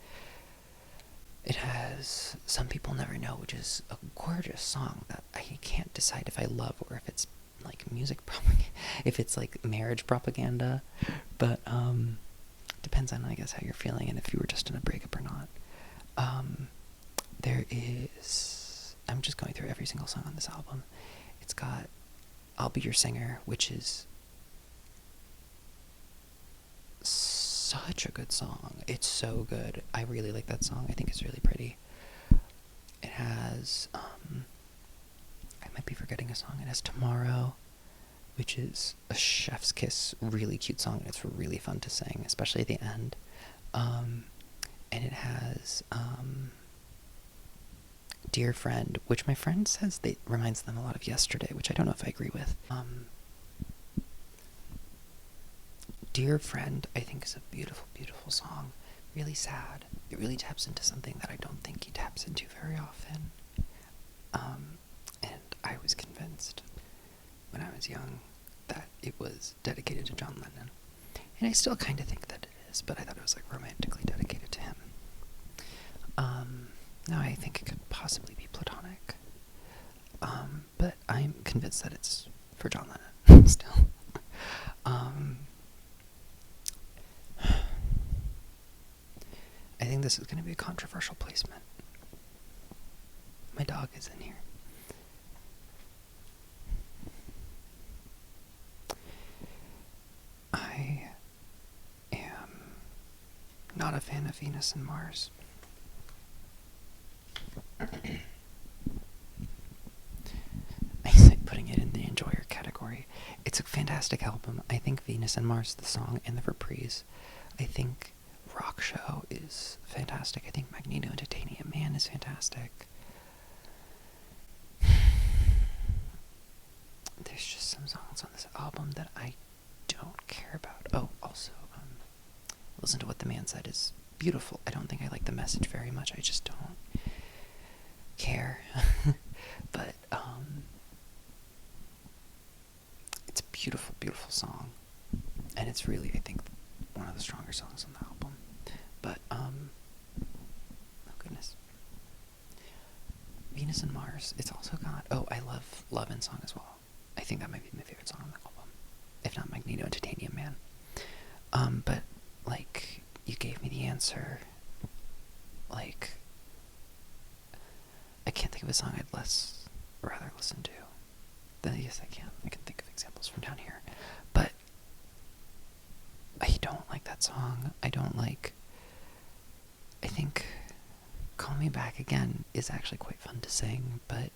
It has Some People Never Know, which is a gorgeous song that I can't decide if I love or if it's like music propaganda, if it's like marriage propaganda, but depends on, I guess, how you're feeling and if you were just in a breakup or not. There is, I'm just going through every single song on this album. It's got I'll Be Your Singer, which is such a good song. It's so good. I really like that song. I think it's really pretty. It has, I might be forgetting a song. It has Tomorrow, which is a chef's kiss, really cute song. It's really fun to sing, especially at the end. And it has, Dear Friend, which my friend says they reminds them a lot of Yesterday, which I don't know if I agree with. Dear Friend, I think, is a beautiful, beautiful song. Really sad. It really taps into something that I don't think he taps into very often. And I was convinced when I was young that it was dedicated to John Lennon. And I still kind of think that it is, but I thought it was like romantically dedicated to him. Now I think it could possibly be platonic. But I'm convinced that it's for John Lennon still. I think this is going to be a controversial placement. My dog is in here. I am not a fan of Venus and Mars. I say putting it in the enjoyer category. It's a fantastic album. I think Venus and Mars, the song, and the reprise. I think Rock Show is fantastic. I think Magneto and Titanium Man is fantastic. There's just some songs on this album that I don't care about. Oh, also, Listen to What the Man Said is beautiful. I don't think I like the message very much. I just don't care. But, it's a beautiful, beautiful song. And it's really, I think, one of the stronger songs on the album. But, oh goodness. Venus and Mars, it's also got, I love Love and Song as well. I think that might be my favorite song on the album. If not Magneto and Titanium Man. But, like, you gave me the answer. Like, I can't think of a song I'd rather listen to. Yes, I can. I can think of examples from down here. But I don't like that song. I think Call Me Back Again is actually quite fun to sing, but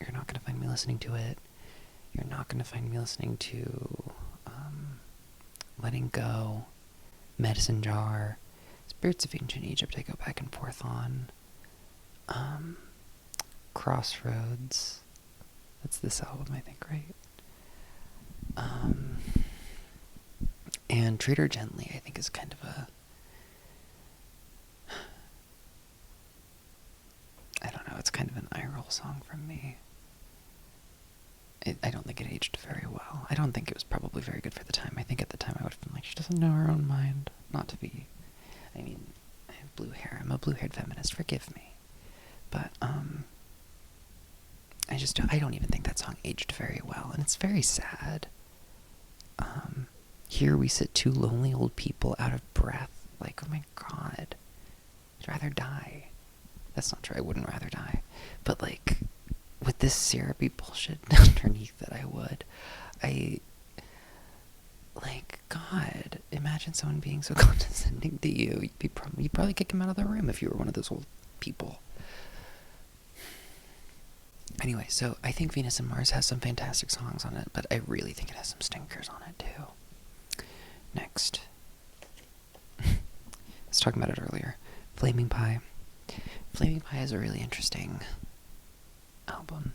you're not going to find me listening to it. You're not going to find me listening to Letting Go, Medicine Jar, Spirits of Ancient Egypt I go back and forth on, Crossroads, that's this album, I think, right? And Treat Her Gently, I think, is kind of a, I don't know, it's kind of an eye roll song from me. I don't think it aged very well. I don't think it was probably very good for the time. I think at the time I would have been like, she doesn't know her own mind. Not to be, I mean, I have blue hair. I'm a blue-haired feminist. Forgive me. But, I don't even think that song aged very well. And it's very sad. Here we sit, two lonely old people out of breath. Like, oh my god. I'd rather die. That's not true, I wouldn't rather die. But like, with this syrupy bullshit underneath it, I would. Like, God, imagine someone being so condescending to you. You'd probably kick him out of the room if you were one of those old people. Anyway, so I think Venus and Mars has some fantastic songs on it, but I really think it has some stinkers on it, too. Next. I was talking about it earlier. Flaming Pie. Flaming Pie is a really interesting album.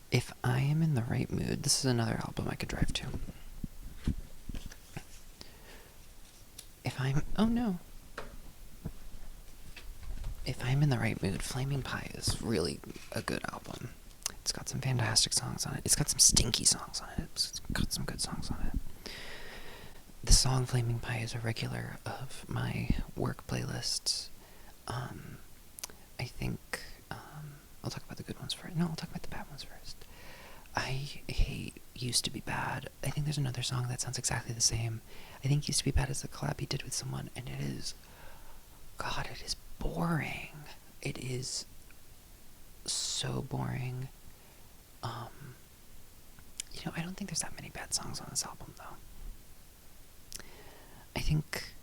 If I am in the right mood, this is another album I could drive to. Oh no. If I'm in the right mood, Flaming Pie is really a good album. It's got some fantastic songs on it. It's got some stinky songs on it. It's got some good songs on it. The song Flaming Pie is a regular of my work playlists. I think, I'll talk about the good ones first. No, I'll talk about the bad ones first. I hate Used to Be Bad. I think there's another song that sounds exactly the same. I think Used to Be Bad is a collab he did with someone, and it is, God, it is boring. It is so boring. I don't think there's that many bad songs on this album, though. I think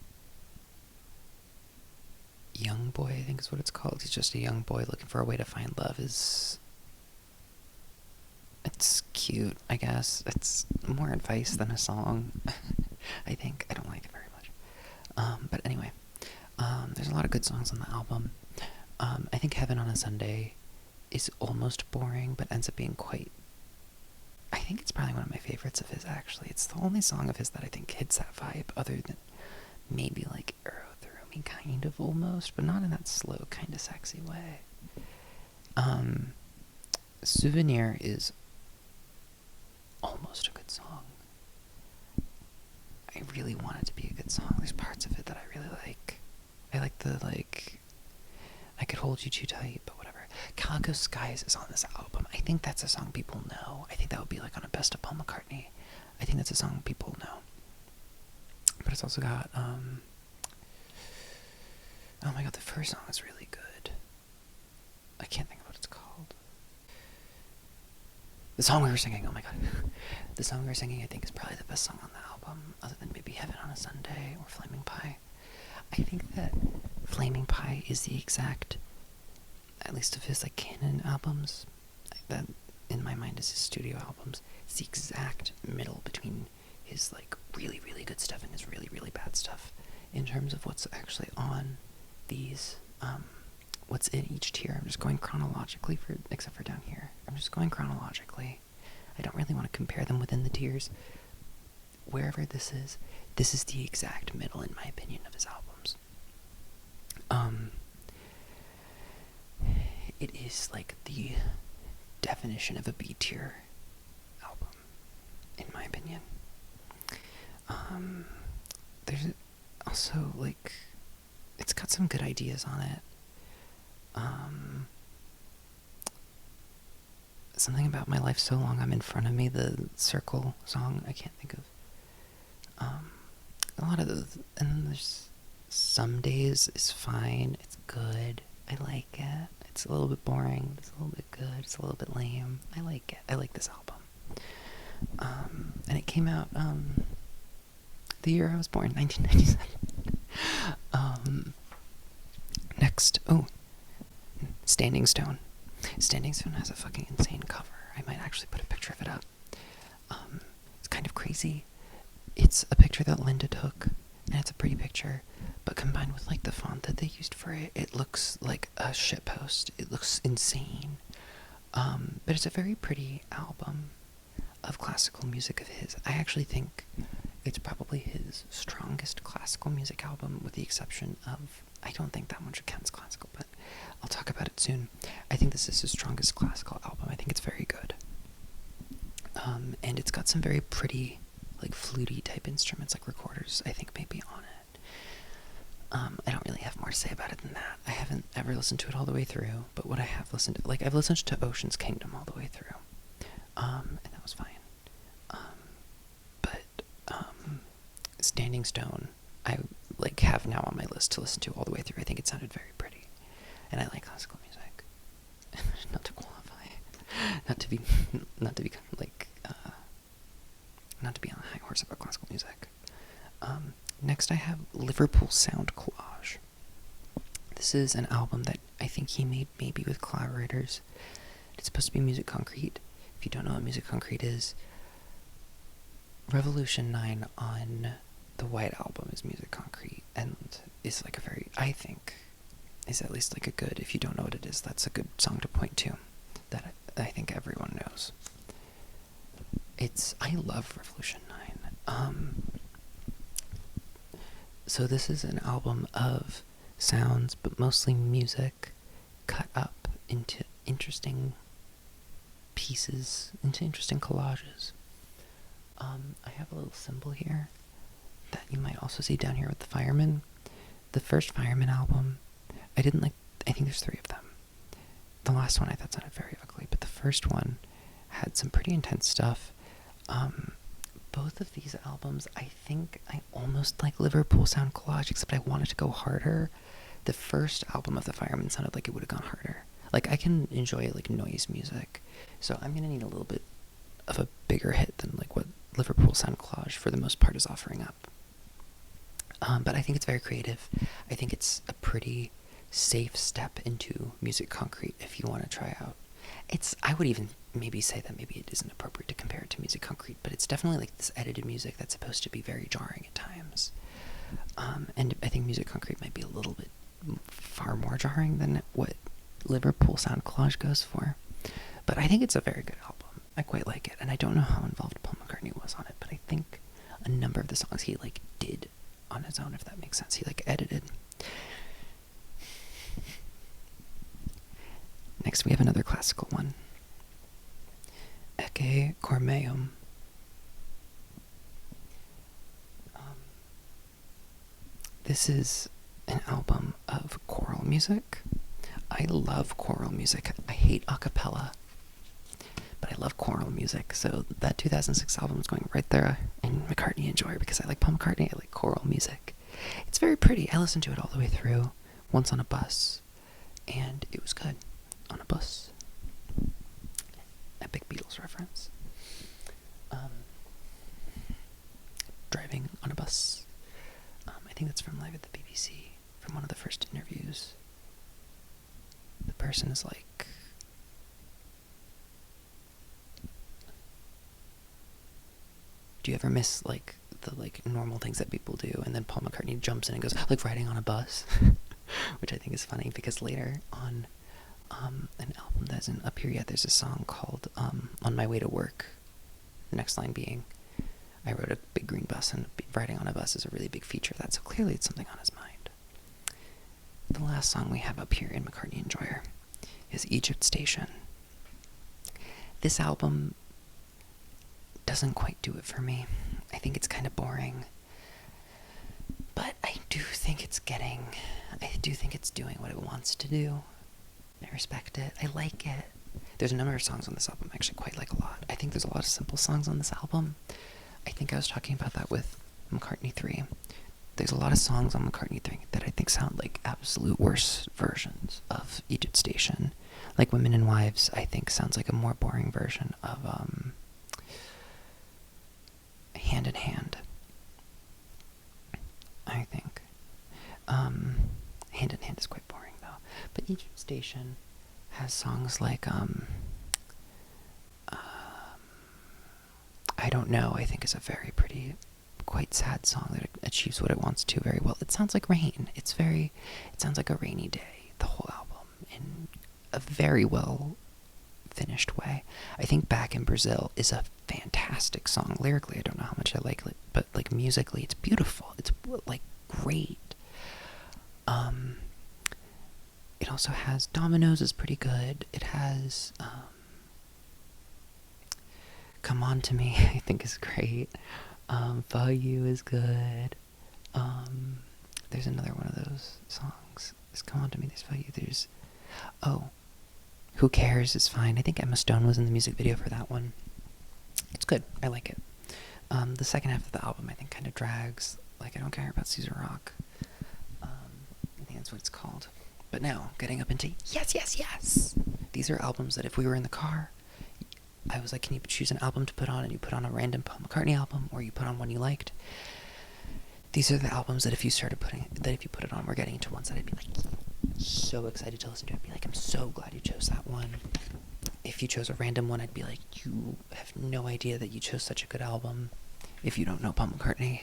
Young Boy, I think is what it's called. He's just a young boy looking for a way to find love. It's cute, I guess. It's more advice than a song. I think. I don't like it very much. But anyway, there's a lot of good songs on the album. I think Heaven on a Sunday is almost boring, but ends up being quite... I think it's probably one of my favorites of his, actually. It's the only song of his that I think hits that vibe, other than maybe like Arrow Through Me, kind of, almost, but not in that slow, kind of sexy way. Souvenir is almost a good song. I really want it to be a good song. There's parts of it that I really like. I like the, I Could Hold You Too Tight, but whatever. Calico Skies is on this album. I think that's a song people know. I think that would be like on a Best of Paul McCartney. I think that's a song people know. But it's also got, oh my god, the first song is really good. I can't think of what it's called. The song we were singing, oh my god. The song we were singing, I think, is probably the best song on the album, other than maybe Heaven on a Sunday or Flaming Pie. I think that Flaming Pie is the exact, at least of his, canon albums, that in my mind is his studio albums, it's the exact middle between his, really, really good stuff and his really, really bad stuff, in terms of what's actually on these, what's in each tier. I'm just going chronologically, except for down here. I'm just going chronologically. I don't really want to compare them within the tiers. Wherever this is the exact middle, in my opinion, of his albums. It is the definition of a B tier album, in my opinion. There's also it's got some good ideas on it. Something About My Life So Long I'm in Front of Me, the Circle song, I can't think of. A lot of those, and there's Some Days is fine, it's good, I like it. It's a little bit boring, but it's a little bit good, it's a little bit lame. I like it. I like this album. And it came out, the year I was born, 1997. Next, Standing Stone. Standing Stone has a fucking insane cover. I might actually put a picture of it up. It's kind of crazy. It's a picture that Linda took, and it's a pretty picture, but combined with the font that they used for it, it looks like a shitpost. It looks insane. But it's a very pretty album of classical music of his. I actually think it's probably his strongest classical music album, with the exception of, I don't think that much counts classical, but I'll talk about it soon. I think this is his strongest classical album. I think it's very good. And it's got some very pretty, fluty type instruments, recorders, I think, maybe on it. I don't really have more more to say about it than that. I haven't ever listened to it all the way through, but what I have listened to, like, I've listened to Ocean's Kingdom all the way through, and that was fine. But Standing Stone, I, like, have now on my list to listen to all the way through. I think it sounded very pretty, and I like classical music. Not to qualify, not to be like, not to be on a high horse about classical music. Next I have Liverpool Sound Collage. This is an album that I think he made maybe with collaborators. It's supposed to be Music Concrete. If you don't know what Music Concrete is, Revolution 9 on the White Album is Music Concrete, and is like a very, I think, is at least like a good, if you don't know what it is, that's a good song to point to, that I think everyone knows. I love Revolution 9. So this is an album of sounds, but mostly music, cut up into interesting pieces, into interesting collages. I have a little symbol here that you might also see down here with the Fireman. The first Fireman album, I didn't like, I think there's 3 of them. The last one I thought sounded very ugly, but the first one had some pretty intense stuff. Both of these albums, I think I almost like Liverpool Sound Collage, except I wanted to go harder. The first album of the Fireman sounded like it would have gone harder. Like, I can enjoy, like, noise music, so I'm gonna need a little bit of a bigger hit than, like, what Liverpool Sound Collage, for the most part, is offering up. But I think it's very creative. I think it's a pretty safe step into Music Concrete if you want to try out. I would even maybe say that maybe it isn't appropriate to compare it to Music Concrete, but it's definitely like this edited music that's supposed to be very jarring at times. And I think Music Concrete might be a little bit far more jarring than what Liverpool Sound Collage goes for. But I think it's a very good album. I quite like it, and I don't know how involved Paul McCartney was on it, but I think a number of the songs he, like, did on his own, if that makes sense. He, like, edited. Next we have another classical one. Ecce Cormeum. This is an album of choral music. I love choral music. I hate a cappella, but I love choral music, so that 2006 album is going right there in McCartney Enjoy, because I like Paul McCartney, I like choral music. It's very pretty. I listened to it all the way through, once on a bus, and it was good. On a bus. Epic Beatles reference. Driving on a bus. I think that's from Live at the BBC, from one of the first interviews. The person is like, do you ever miss, like, the, like, normal things that people do, and then Paul McCartney jumps in and goes, like, riding on a bus, which I think is funny, because later on an album that isn't up here yet, there's a song called On My Way to Work, the next line being, I rode a big green bus, and riding on a bus is a really big feature of that, so clearly it's something on his mind. The last song we have up here in McCartney Enjoyer is Egypt Station. This album doesn't quite do it for me. I think it's kind of boring, but I do think it's doing what it wants to do. I respect it. I like it. There's a number of songs on this album I actually quite like a lot. I think there's a lot of simple songs on this album. I think I was talking about that with McCartney 3. There's a lot of songs on McCartney 3 that I think sound like absolute worse versions of Egypt Station. Like Women and Wives, I think sounds like a more boring version of Hand in Hand. I think. Hand in Hand is quite boring though. But Egypt Station has songs like I Don't Know, I think is a very pretty, quite sad song that achieves what it wants to very well. It sounds like rain. It sounds like a rainy day, the whole album, in a very well finished way. I think Back in Brazil is a fantastic song. Lyrically, I don't know how much I like it, but like musically, it's beautiful. It's like great. It also has Dominoes is pretty good. It has Come On To Me, I think is great. For You is good. there's another one of those songs. Just come on to me, there's value. There's, oh, Who Cares is fine. I think Emma Stone was in the music video for that one. It's good. I like it. The second half of the album, I think, kind of drags. Like, I don't care about Caesar Rock. I think that's what it's called. But now, getting up into Yes, Yes, Yes. These are albums that if we were in the car, I was like, can you choose an album to put on? And you put on a random Paul McCartney album, or you put on one you liked. These are the albums that if you put it on, we're getting into ones that I'd be like so excited to listen to. I'd be like, I'm so glad you chose that one. If you chose a random one, I'd be like, you have no idea that you chose such a good album if you don't know Paul McCartney.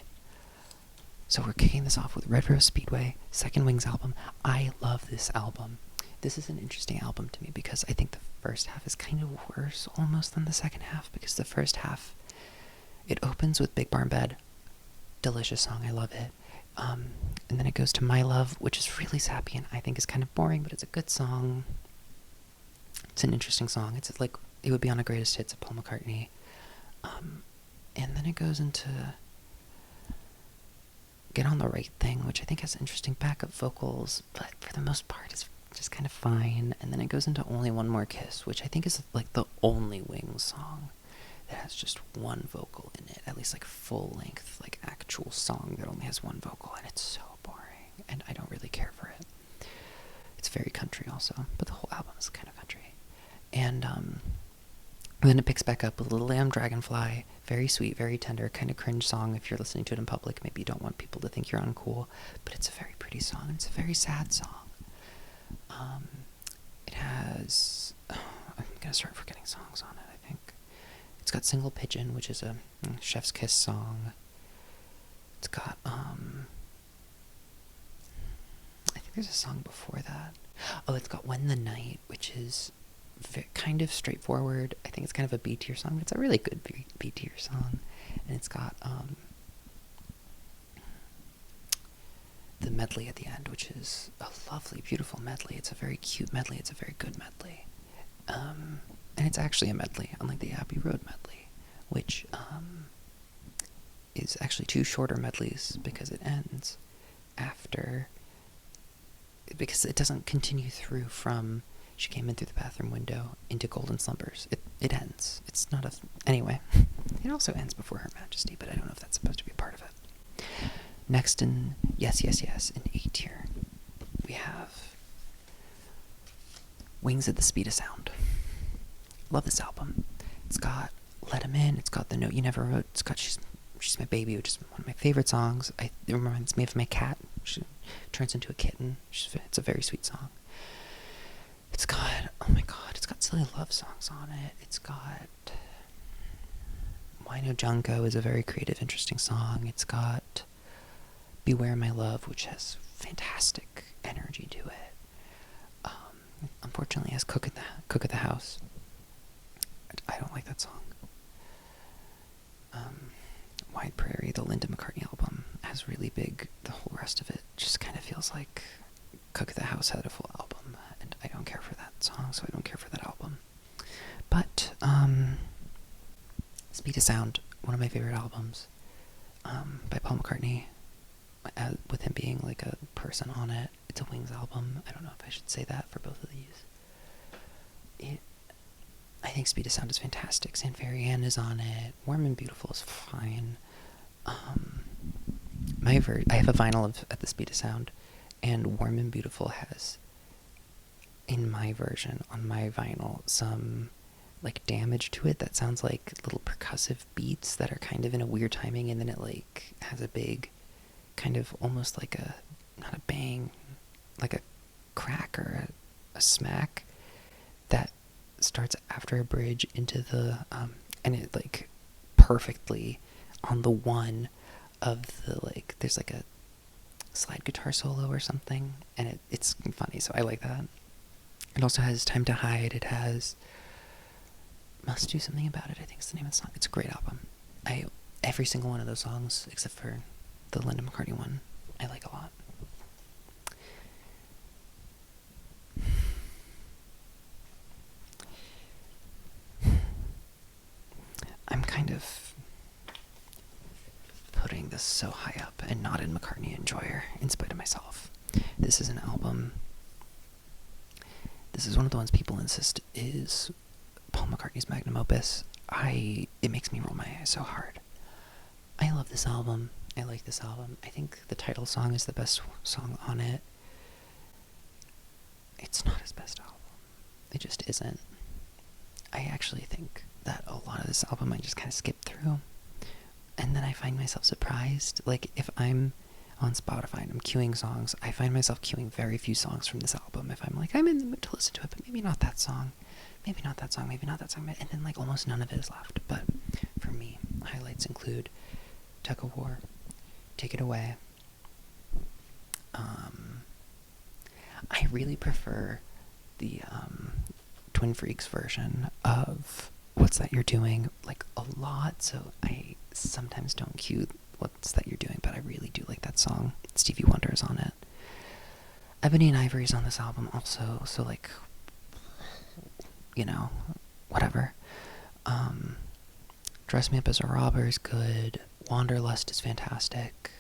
So we're kicking this off with Red Rose Speedway, Second Wings album. I love this album. This is an interesting album to me because I think the first half is kind of worse almost than the second half, because the first half, it opens with Big Barn Bed. Delicious song, I love it. And then it goes to My Love, which is really sappy and I think is kind of boring, but it's a good song. It's an interesting song. It's like, it would be on a greatest hits of Paul McCartney. And then it goes into Get on the Right Thing, which I think has interesting backup vocals, but for the most part is just kind of fine. And then it goes into Only One More Kiss, which I think is like the only Wings song that has just one vocal in it, at least like full length, like actual song that only has one vocal, and it's so boring, and I don't really care for it. It's very country also, but the whole album is kind of country. And then it picks back up with Little Lamb Dragonfly, very sweet, very tender, kind of cringe song if you're listening to it in public. Maybe you don't want people to think you're uncool, but it's a very pretty song, and it's a very sad song. It has, I'm gonna start forgetting songs on it, I think. It's got Single Pigeon, which is a Chef's Kiss song. It's got, I think there's a song before that. Oh, it's got When the Night, which is kind of straightforward. I think it's kind of a B-tier song, but it's a really good B-tier song. And it's got, the medley at the end, which is a lovely, beautiful medley. It's a very cute medley. It's a very good medley. And it's actually a medley, unlike the Abbey Road medley, which is actually two shorter medleys because it ends after, because it doesn't continue through from She Came In Through the Bathroom Window into Golden Slumbers. It ends. It's not a... Anyway, it also ends before Her Majesty, but I don't know if that's supposed to be a part of it. Next in Yes, Yes, Yes, in A tier, we have Wings at the Speed of Sound. Love this album. It's got Let 'Em In, it's got The Note You Never Wrote, it's got She's My Baby, which is one of my favorite songs. It reminds me of my cat. She turns into a kitten. It's a very sweet song. It's got, oh my god, it's got Silly Love songs on it. It's got Why No Junko is a very creative, interesting song. It's got Beware My Love, which has fantastic energy to it. Unfortunately, it has Cook at the House. I don't like that song. Wide Prairie, the Linda McCartney album, has really big. The whole rest of it just kind of feels like Cook at the House had a full album, and I don't care for that song, so I don't care for that album. But Speed of Sound, one of my favorite albums, by Paul McCartney, with him being like a person on it. It's a Wings album. I don't know if I should say that for both of these. I think Speed of Sound is fantastic. Sanfari Ann is on it. Warm and Beautiful is fine. I have a vinyl at the Speed of Sound, and Warm and Beautiful has, in my version, on my vinyl, some like damage to it that sounds like little percussive beats that are kind of in a weird timing, and then it like has a big kind of almost like a, not a bang, like a crack or a smack that starts after a bridge into the and it like perfectly on the one of the, like, there's like a slide guitar solo or something, and it's funny, so I like that. It also has Time to Hide. It has Must Do Something About It, I think is the name of the song. It's a great album. Every single one of those songs, except for the Linda McCartney one, I like a lot. I'm kind of putting this so high up and not in McCartney enjoyer, in spite of myself. This is an album. This is one of the ones people insist is Paul McCartney's magnum opus. It makes me roll my eyes so hard. I love this album. I like this album. I think the title song is the best song on it. It's not his best album. It just isn't. I actually think that a lot of this album I just kind of skip through. And then I find myself surprised. Like, if I'm on Spotify and I'm queuing songs, I find myself queuing very few songs from this album. If I'm like, I'm in the mood to listen to it, but maybe not that song. Maybe not that song, maybe not that song. And then, like, almost none of it is left. But for me, highlights include Tug of War, Take It Away. I really prefer the Twin Freaks version of What's That You're Doing, like, a lot, so I sometimes don't cue What's That You're Doing, but I really do like that song. Stevie Wonder is on it. Ebony and Ivory is on this album also, so, like, you know, whatever. Dress Me Up as a Robber is good. Wanderlust is fantastic.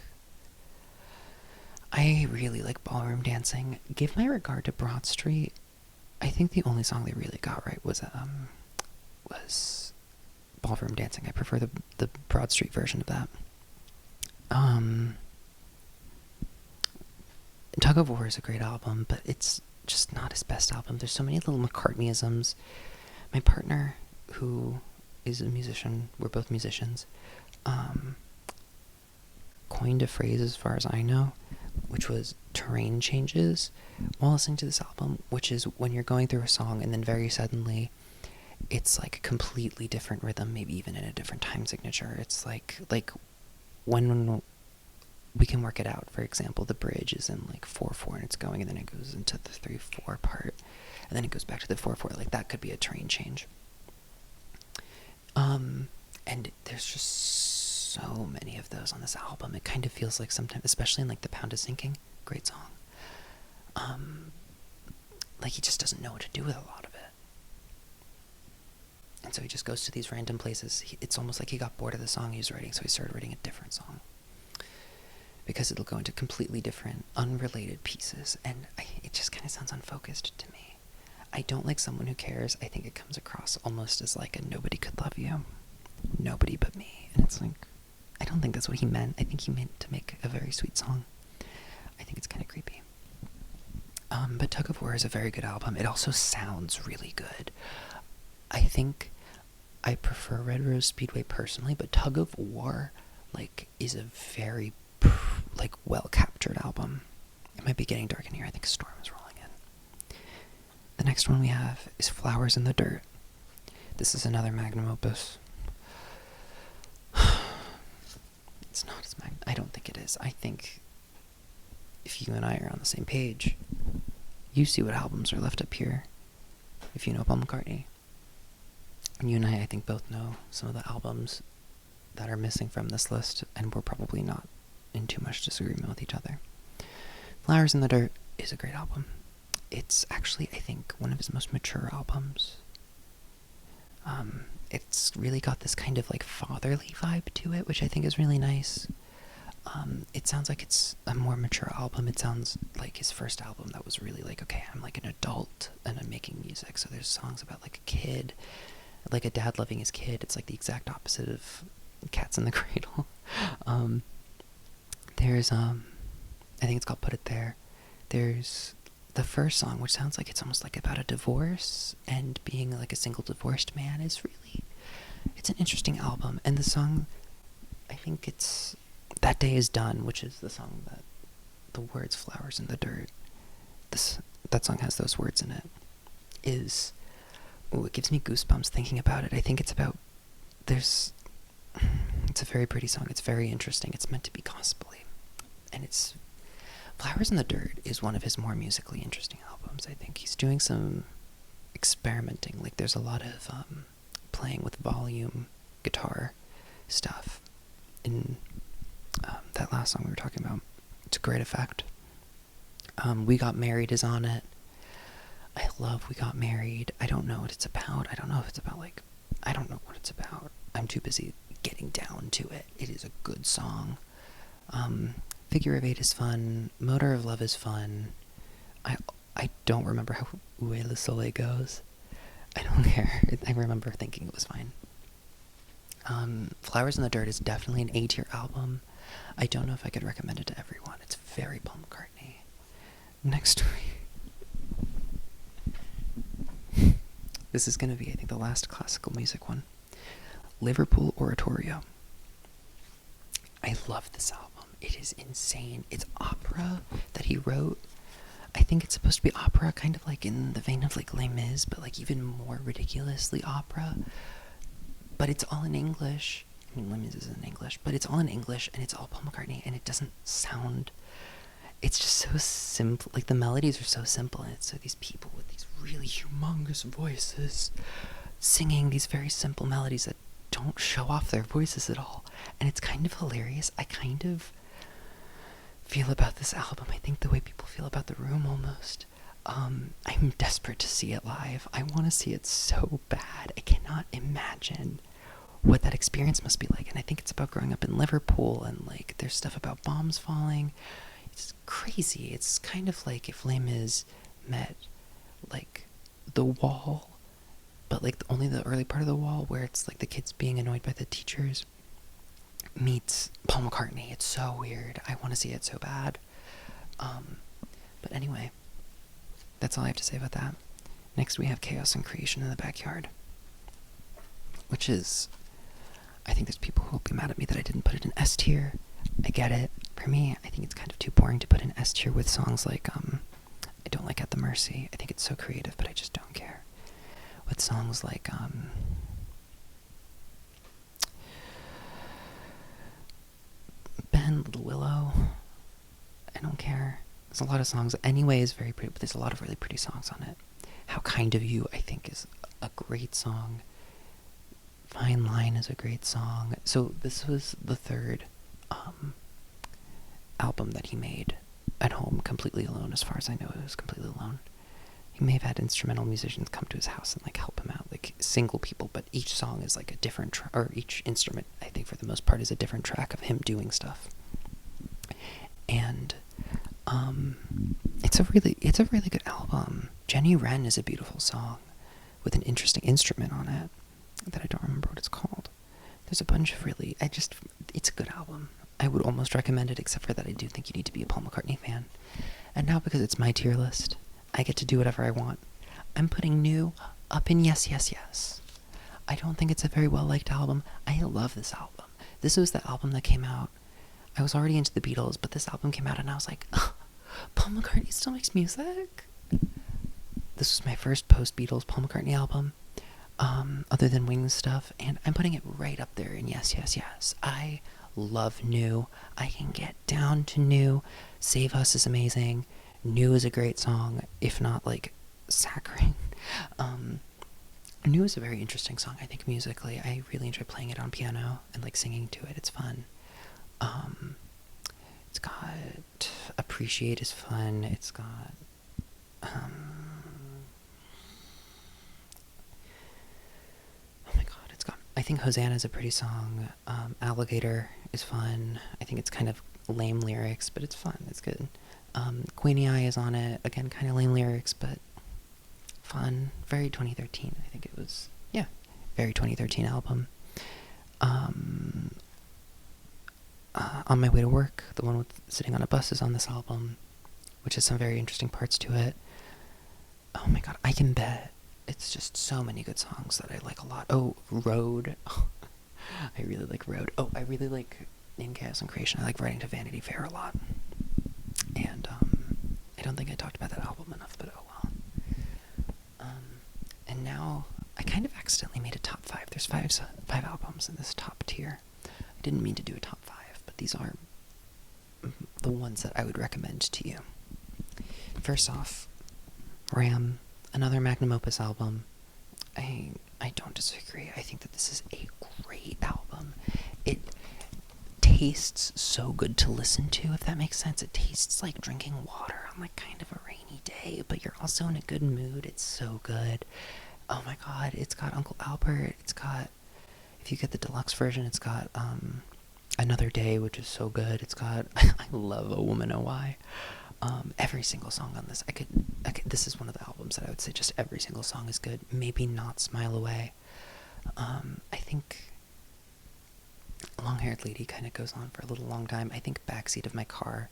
I really like Ballroom Dancing. Give My Regard to Broad Street. I think the only song they really got right was Ballroom Dancing. I prefer the Broad Street version of that. Tug of War is a great album, but it's just not his best album. There's so many little McCartneyisms. My partner, who is a musician, we're both musicians, coined a phrase, as far as I know, which was terrain changes while listening to this album, which is when you're going through a song and then very suddenly it's like a completely different rhythm, maybe even in a different time signature. It's like when we can work it out. For example, the bridge is in like 4/4 and it's going, and then it goes into the 3/4 part, and then it goes back to the 4/4. Like, that could be a terrain change. And there's just so many of those on this album. It kind of feels like sometimes, especially in like The Pound is Sinking, great song, like he just doesn't know what to do with a lot of it. And so he just goes to these random places. It's almost like he got bored of the song he was writing, so he started writing a different song. Because it'll go into completely different, unrelated pieces, and it just kind of sounds unfocused to me. I don't like someone who cares. I think it comes across almost as like a nobody could love you. Nobody but me. And it's like, I don't think that's what he meant. I think he meant to make a very sweet song. I think it's kind of creepy. But Tug of War is a very good album. It also sounds really good. I think I prefer Red Rose Speedway personally, but Tug of War, like, is a very, like, well-captured album. It might be getting dark in here. I think a storm is rolling in. The next one we have is Flowers in the Dirt. This is another magnum opus. It's not as magnum. I don't think it is. I think if you and I are on the same page, you see what albums are left up here. If you know Paul McCartney. And you and I think, both know some of the albums that are missing from this list, and we're probably not in too much disagreement with each other. Flowers in the Dirt is a great album. It's actually, I think, one of his most mature albums. It's really got this kind of like fatherly vibe to it, which I think is really nice. It sounds like it's a more mature album. It sounds like his first album that was really like, okay, I'm like an adult and I'm making music. So there's songs about like a kid, like a dad loving his kid. It's like the exact opposite of Cats in the Cradle. There's I think it's called Put It There. There's the first song, which sounds like it's almost like about a divorce, and being like a single divorced man is really, it's an interesting album. And the song, I think it's That Day Is Done, which is the song that the words Flowers in the Dirt, that song has those words in it, is, it gives me goosebumps thinking about it. I think it's about, it's a very pretty song. It's very interesting. It's meant to be gospel-y. And it's, Flowers in the Dirt is one of his more musically interesting albums, I think. He's doing some experimenting. Like, there's a lot of playing with volume guitar stuff in that last song we were talking about. It's a great effect. We Got Married is on it. I love We Got Married. I don't know what it's about. I don't know if it's about, like, I don't know what it's about. I'm too busy getting down to it. It is a good song. Figure of Eight is fun. Motor of Love is fun. I don't remember how Où est le soleil goes. I don't care. I remember thinking it was fine. Flowers in the Dirt is definitely an A-tier album. I don't know if I could recommend it to everyone. It's very Paul McCartney. Next story. This is going to be, I think, the last classical music one. Liverpool Oratorio. I love this album. It is insane. It's opera that he wrote. I think it's supposed to be opera, kind of like in the vein of like Les Mis, but like even more ridiculously opera. But it's all in English. I mean, Les Mis is in English, but it's all in English, and it's all Paul McCartney, and it doesn't sound... It's just so simple. Like, the melodies are so simple, and it's so these people with these really humongous voices singing these very simple melodies that don't show off their voices at all. And it's kind of hilarious. I kind of feel about this album, I think the way people feel about The Room almost. I'm desperate to see it live. I want to see it so bad. I cannot imagine what that experience must be like. And I think it's about growing up in Liverpool, and like there's stuff about bombs falling. It's crazy. It's kind of like if Les Mis met like The Wall, but like only the early part of The Wall, where it's like the kids being annoyed by the teachers, meets Paul McCartney. It's so weird. I want to see it so bad. But anyway, that's all I have to say about that. Next we have Chaos and Creation in the Backyard, which is, I think there's people who will be mad at me that I didn't put it in S tier. I get it. For me, I think it's kind of too boring to put in S tier with songs like I Don't Like At the Mercy. I think it's so creative, but I just don't care. With songs like Ben, Little Willow, I don't care. There's a lot of songs. Anyway is very pretty, but there's a lot of really pretty songs on it. How Kind of You, I think, is a great song. Fine Line is a great song. So this was the third album that he made at home, completely alone. As far as I know, it was completely alone. He may have had instrumental musicians come to his house and like help him out, like single people, but each song is like a different or each instrument, I think for the most part, is a different track of him doing stuff. And it's a really good album. Jenny Wren is a beautiful song with an interesting instrument on it that I don't remember what it's called. There's a bunch of really, it's a good album. I would almost recommend it, except for that I do think you need to be a Paul McCartney fan. And now, because it's my tier list, I get to do whatever I want. I'm putting New up in Yes, Yes, Yes. I don't think it's a very well-liked album. I love this album. This was the album that came out. I was already into the Beatles, but this album came out and I was like, oh, Paul McCartney still makes music? This was my first post-Beatles Paul McCartney album, other than Wings stuff, and I'm putting it right up there in Yes, Yes, Yes. I love New. I can get down to New. Save Us is amazing. New is a great song, if not like saccharine. New is a very interesting song, I think, musically. I really enjoy playing it on piano and like singing to it. It's fun. It's got Appreciate is fun. It's got oh my god, it's got, I think Hosanna is a pretty song. Alligator is fun. I think it's kind of lame lyrics, but it's fun. It's good. Queenie Eye is on it. Again, kind of lame lyrics, but fun. Very 2013, I think it was. Yeah, very 2013 album. On My Way to Work, the one with Sitting on a Bus, is on this album, which has some very interesting parts to it. Oh my god, I Can Bet. It's just so many good songs that I like a lot. Oh, Road. I really like Road. Oh, I really like In Chaos and Creation. I like Writing to Vanity Fair a lot. And I don't think I talked about that album enough, but oh well. And now I kind of accidentally made a top 5. There's five albums in this top tier. I didn't mean to do a top 5, but these are the ones that I would recommend to you. First off, Ram, another magnum opus album. I don't disagree. I think that this is a great album. It tastes so good to listen to, if that makes sense. It tastes like drinking water on like kind of a rainy day, but you're also in a good mood. It's so good. Oh my god, it's got Uncle Albert. It's got, if you get the deluxe version, it's got Another Day, which is so good. It's got I love A Woman Oh Why. Every single song on this, I could. This is one of the albums that I would say just every single song is good. Maybe not Smile Away. I think Long Haired Lady kind of goes on for a little long time. I think Backseat of My Car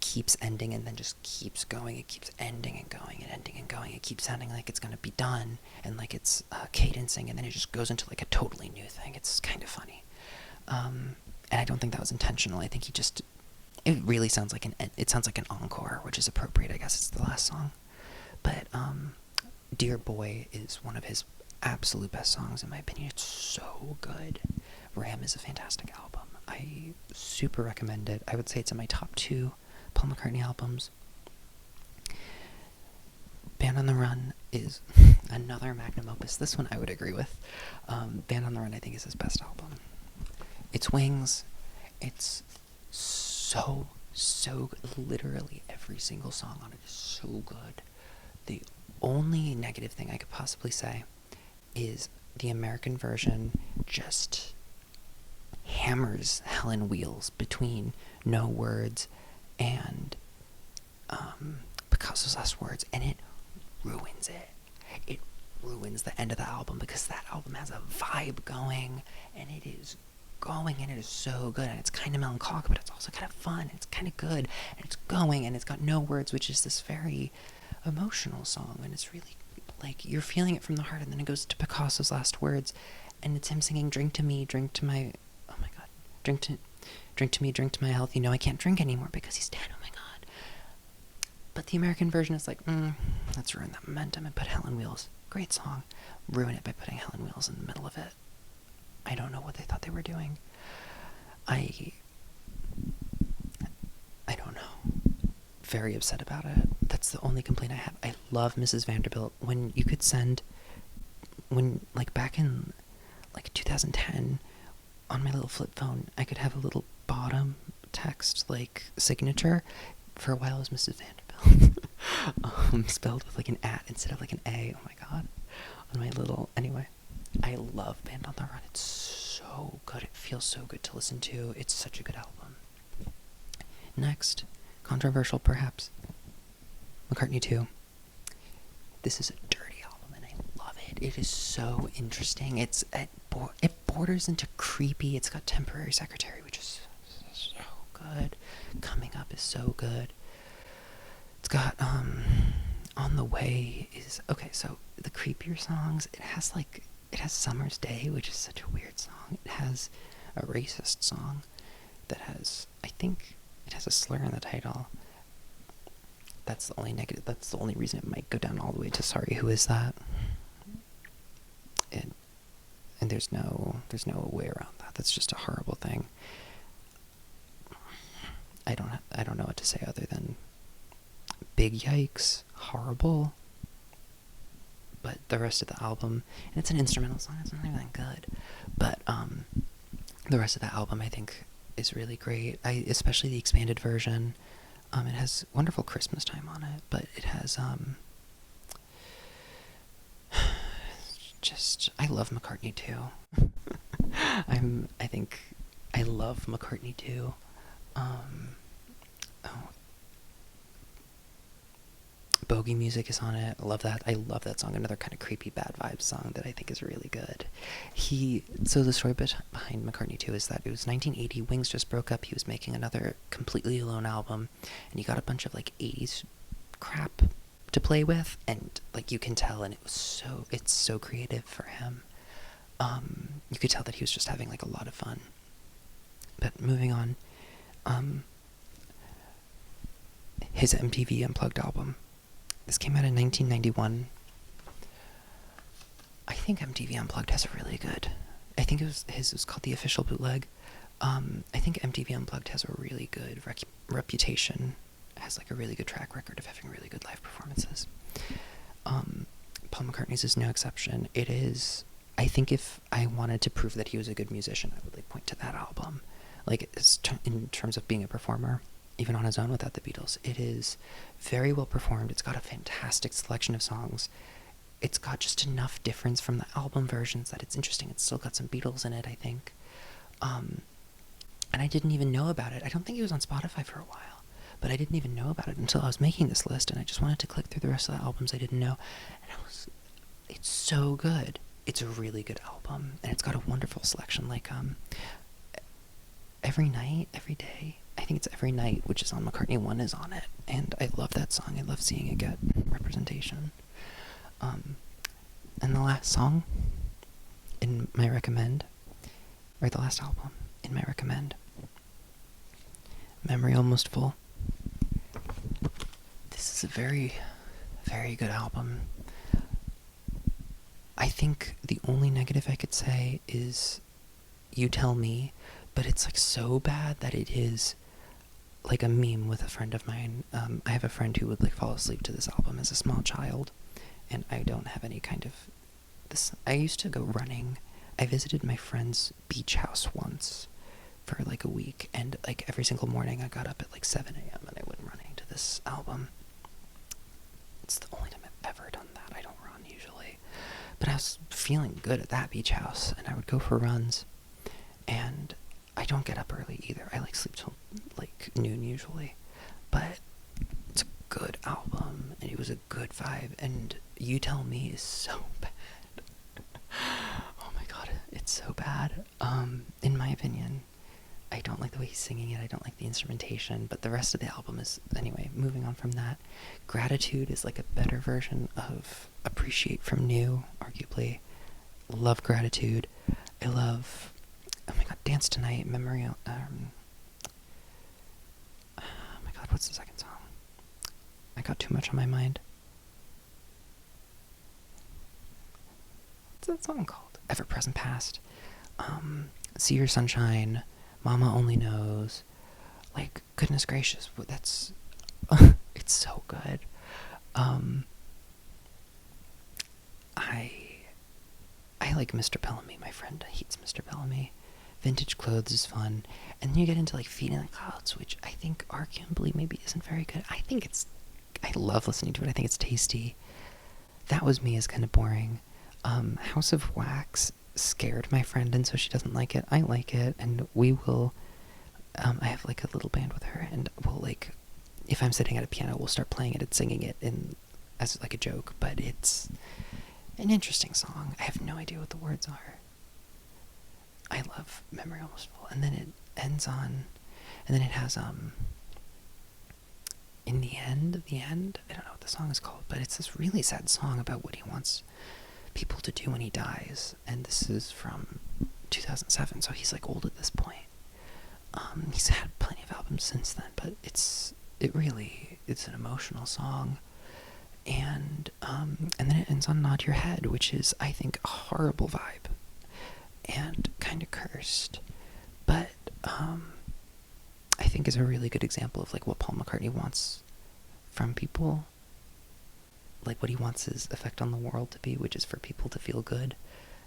keeps ending and then just keeps going. It keeps ending and going and ending and going. It keeps sounding like it's going to be done and like it's cadencing, and then it just goes into like a totally new thing. It's kind of funny. And I don't think that was intentional. I think it really sounds like it sounds like an encore, which is appropriate. I guess it's the last song. But Dear Boy is one of his absolute best songs in my opinion. It's so good. Ram is a fantastic album. I super recommend it. I would say it's in my top 2 Paul McCartney albums. Band on the Run is another magnum opus. This one I would agree with. Band on the Run I think is his best album. It's Wings. It's so good. Literally every single song on it is so good. The only negative thing I could possibly say is the American version just hammers Helen Wheels between No Words and Picasso's Last Words, and it ruins it. It ruins the end of the album because that album has a vibe going, and it is going, and it is so good, and it's kind of melancholic, but it's also kind of fun, and it's kind of good, and it's going, and it's got No Words, which is this very emotional song, and it's really like you're feeling it from the heart, and then it goes to Picasso's Last Words, and it's him singing drink to me, drink to my, oh my god, drink to me, drink to my health, you know I can't drink anymore because he's dead, oh my god. But the American version is like, let's ruin that momentum and put Helen Wheels, great song, ruin it by putting Helen Wheels in the middle of it. I don't know what they thought they were doing. I don't know. Very upset about it. That's the only complaint I have. I love Mrs. Vanderbilt. When you could send, like back in like 2010, on my little flip phone, I could have a little bottom text like signature. For a while it was Mrs. Vanderbilt. Spelled with like an at instead of like an A. Oh my god. On my little, anyway. I love Band on the Run. It's so good. It feels so good to listen to. It's such a good album. Next, controversial perhaps, McCartney 2. This is a dirty album and I love it. It is so interesting. It borders into creepy. It's got Temporary Secretary, which is so good. Coming Up is so good. It's got On the Way is okay. So the creepier songs, it has Summer's Day, which is such a weird song. It has a racist song that has, I think it has a slur in the title. That's the only negative. That's the only reason it might go down all the way to Sorry Who Is That. And there's no way around that. That's just a horrible thing. I don't know what to say other than big yikes, horrible. But the rest of the album, and it's an instrumental song, it's not even that good, but the rest of the album I think is really great. Especially the expanded version. It has Wonderful Christmas Time on it, but it has I love McCartney 2. I think I love McCartney 2. Bogey Music is on it. I love that. I love that song. Another kind of creepy bad vibes song that I think is really good. So the story behind McCartney 2 is that it was 1980. Wings just broke up. He was making another completely alone album, and he got a bunch of like 80s crap to play with, and like you can tell, and it's so creative for him. You could tell that he was just having like a lot of fun. But moving on, his MTV Unplugged album. This came out in 1991. I think MTV Unplugged has a really good, I think his was called The Official Bootleg. I think MTV Unplugged has a really good reputation, has like a really good track record of having really good live performances. Paul McCartney's is no exception. It is, I think if I wanted to prove that he was a good musician, I would like point to that album. Like in terms of being a performer, even on his own without the Beatles, it is very well performed. It's got a fantastic selection of songs. It's got just enough difference from the album versions that it's interesting. It's still got some Beatles in it, I think. and I didn't even know about it. I don't think it was on Spotify for a while, but I didn't even know about it until I was making this list, and I just wanted to click through the rest of the albums I didn't know, and it's so good. It's a really good album, and it's got a wonderful selection, like, Every Night, Every Day, I think it's Every Night, which is on McCartney 1, is on it, and I love that song. I love seeing it get representation. And the last song in my recommend, or the last album in my recommend, Memory Almost Full. This is a very, very good album. I think the only negative I could say is You Tell Me, but it's like so bad that it is like a meme with a friend of mine. I have a friend who would like fall asleep to this album as a small child, and I don't have any kind of this. I used to go running. I visited my friend's beach house once for like a week, and like every single morning I got up at like 7 a.m. and I went running to this album. It's the only time I've ever done that. I don't run usually, but I was feeling good at that beach house, and I would go for runs, and I don't get up early either. I like sleep till like noon usually, but it's a good album, and it was a good vibe, and You Tell Me is so bad. Oh my god, it's so bad. In my opinion, I don't like the way he's singing it, I don't like the instrumentation, but the rest of the album is, anyway, moving on from that. Gratitude is like a better version of Appreciate from New, arguably. Love Gratitude. I love, oh my god, Dance Tonight, Memory, oh my god, what's the second song? I got too much on my mind. What's that song called? Ever Present Past. See Your Sunshine, Mama Only Knows. Like, goodness gracious, that's, it's so good. I like Mr. Bellamy. My friend hates Mr. Bellamy. Vintage Clothes is fun, and then you get into like Feet in the Clouds, which I think arguably maybe isn't very good. I love listening to it. I think it's tasty. That Was Me is kind of boring. House of Wax scared my friend, and so she doesn't like it. I like it, and we will, I have like a little band with her, and we'll like, if I'm sitting at a piano, we'll start playing it and singing it as like a joke, but it's an interesting song. I have no idea what the words are. I love Memory Almost Full, and then it ends on, and then it has, In the End, I don't know what the song is called, but it's this really sad song about what he wants people to do when he dies, and this is from 2007, so he's like old at this point. He's had plenty of albums since then, but it's an emotional song. And then it ends on Nod Your Head, which is, I think, a horrible vibe and kind of cursed, but I think is a really good example of like what Paul McCartney wants from people, like what he wants his effect on the world to be, which is for people to feel good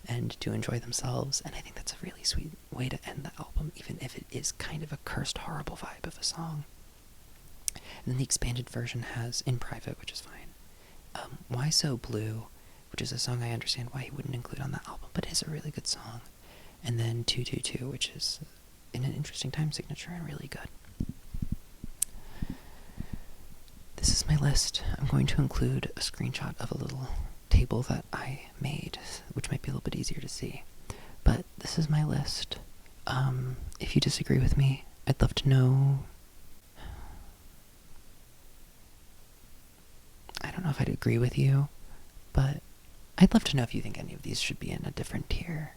and to enjoy themselves. And I think that's a really sweet way to end the album, even if it is kind of a cursed, horrible vibe of a song. And then the expanded version has In Private, which is fine. Why So Blue, which is a song I understand why he wouldn't include on that album, but is a really good song. And then 222, which is in an interesting time signature and really good. This is my list. I'm going to include a screenshot of a little table that I made, which might be a little bit easier to see. But this is my list. If you disagree with me, I'd love to know. I don't know if I'd agree with you, but I'd love to know if you think any of these should be in a different tier.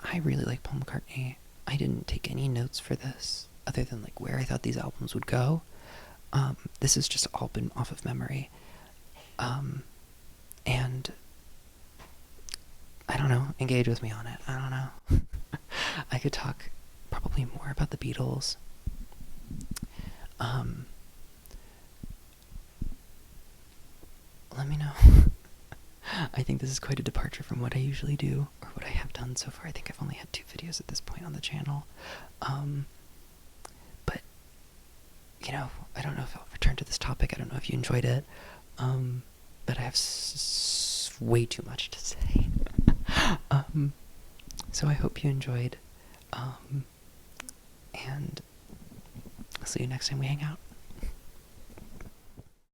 I really like Paul McCartney. I didn't take any notes for this, other than like where I thought these albums would go. This has just all been off of memory. And I don't know, engage with me on it. I don't know. I could talk probably more about the Beatles. Let me know. I think this is quite a departure from what I usually do, or what I have done so far. I think I've only had 2 videos at this point on the channel. But, you know, I don't know if I'll return to this topic. I don't know if you enjoyed it. But I have way too much to say. So I hope you enjoyed. And I'll see you next time we hang out.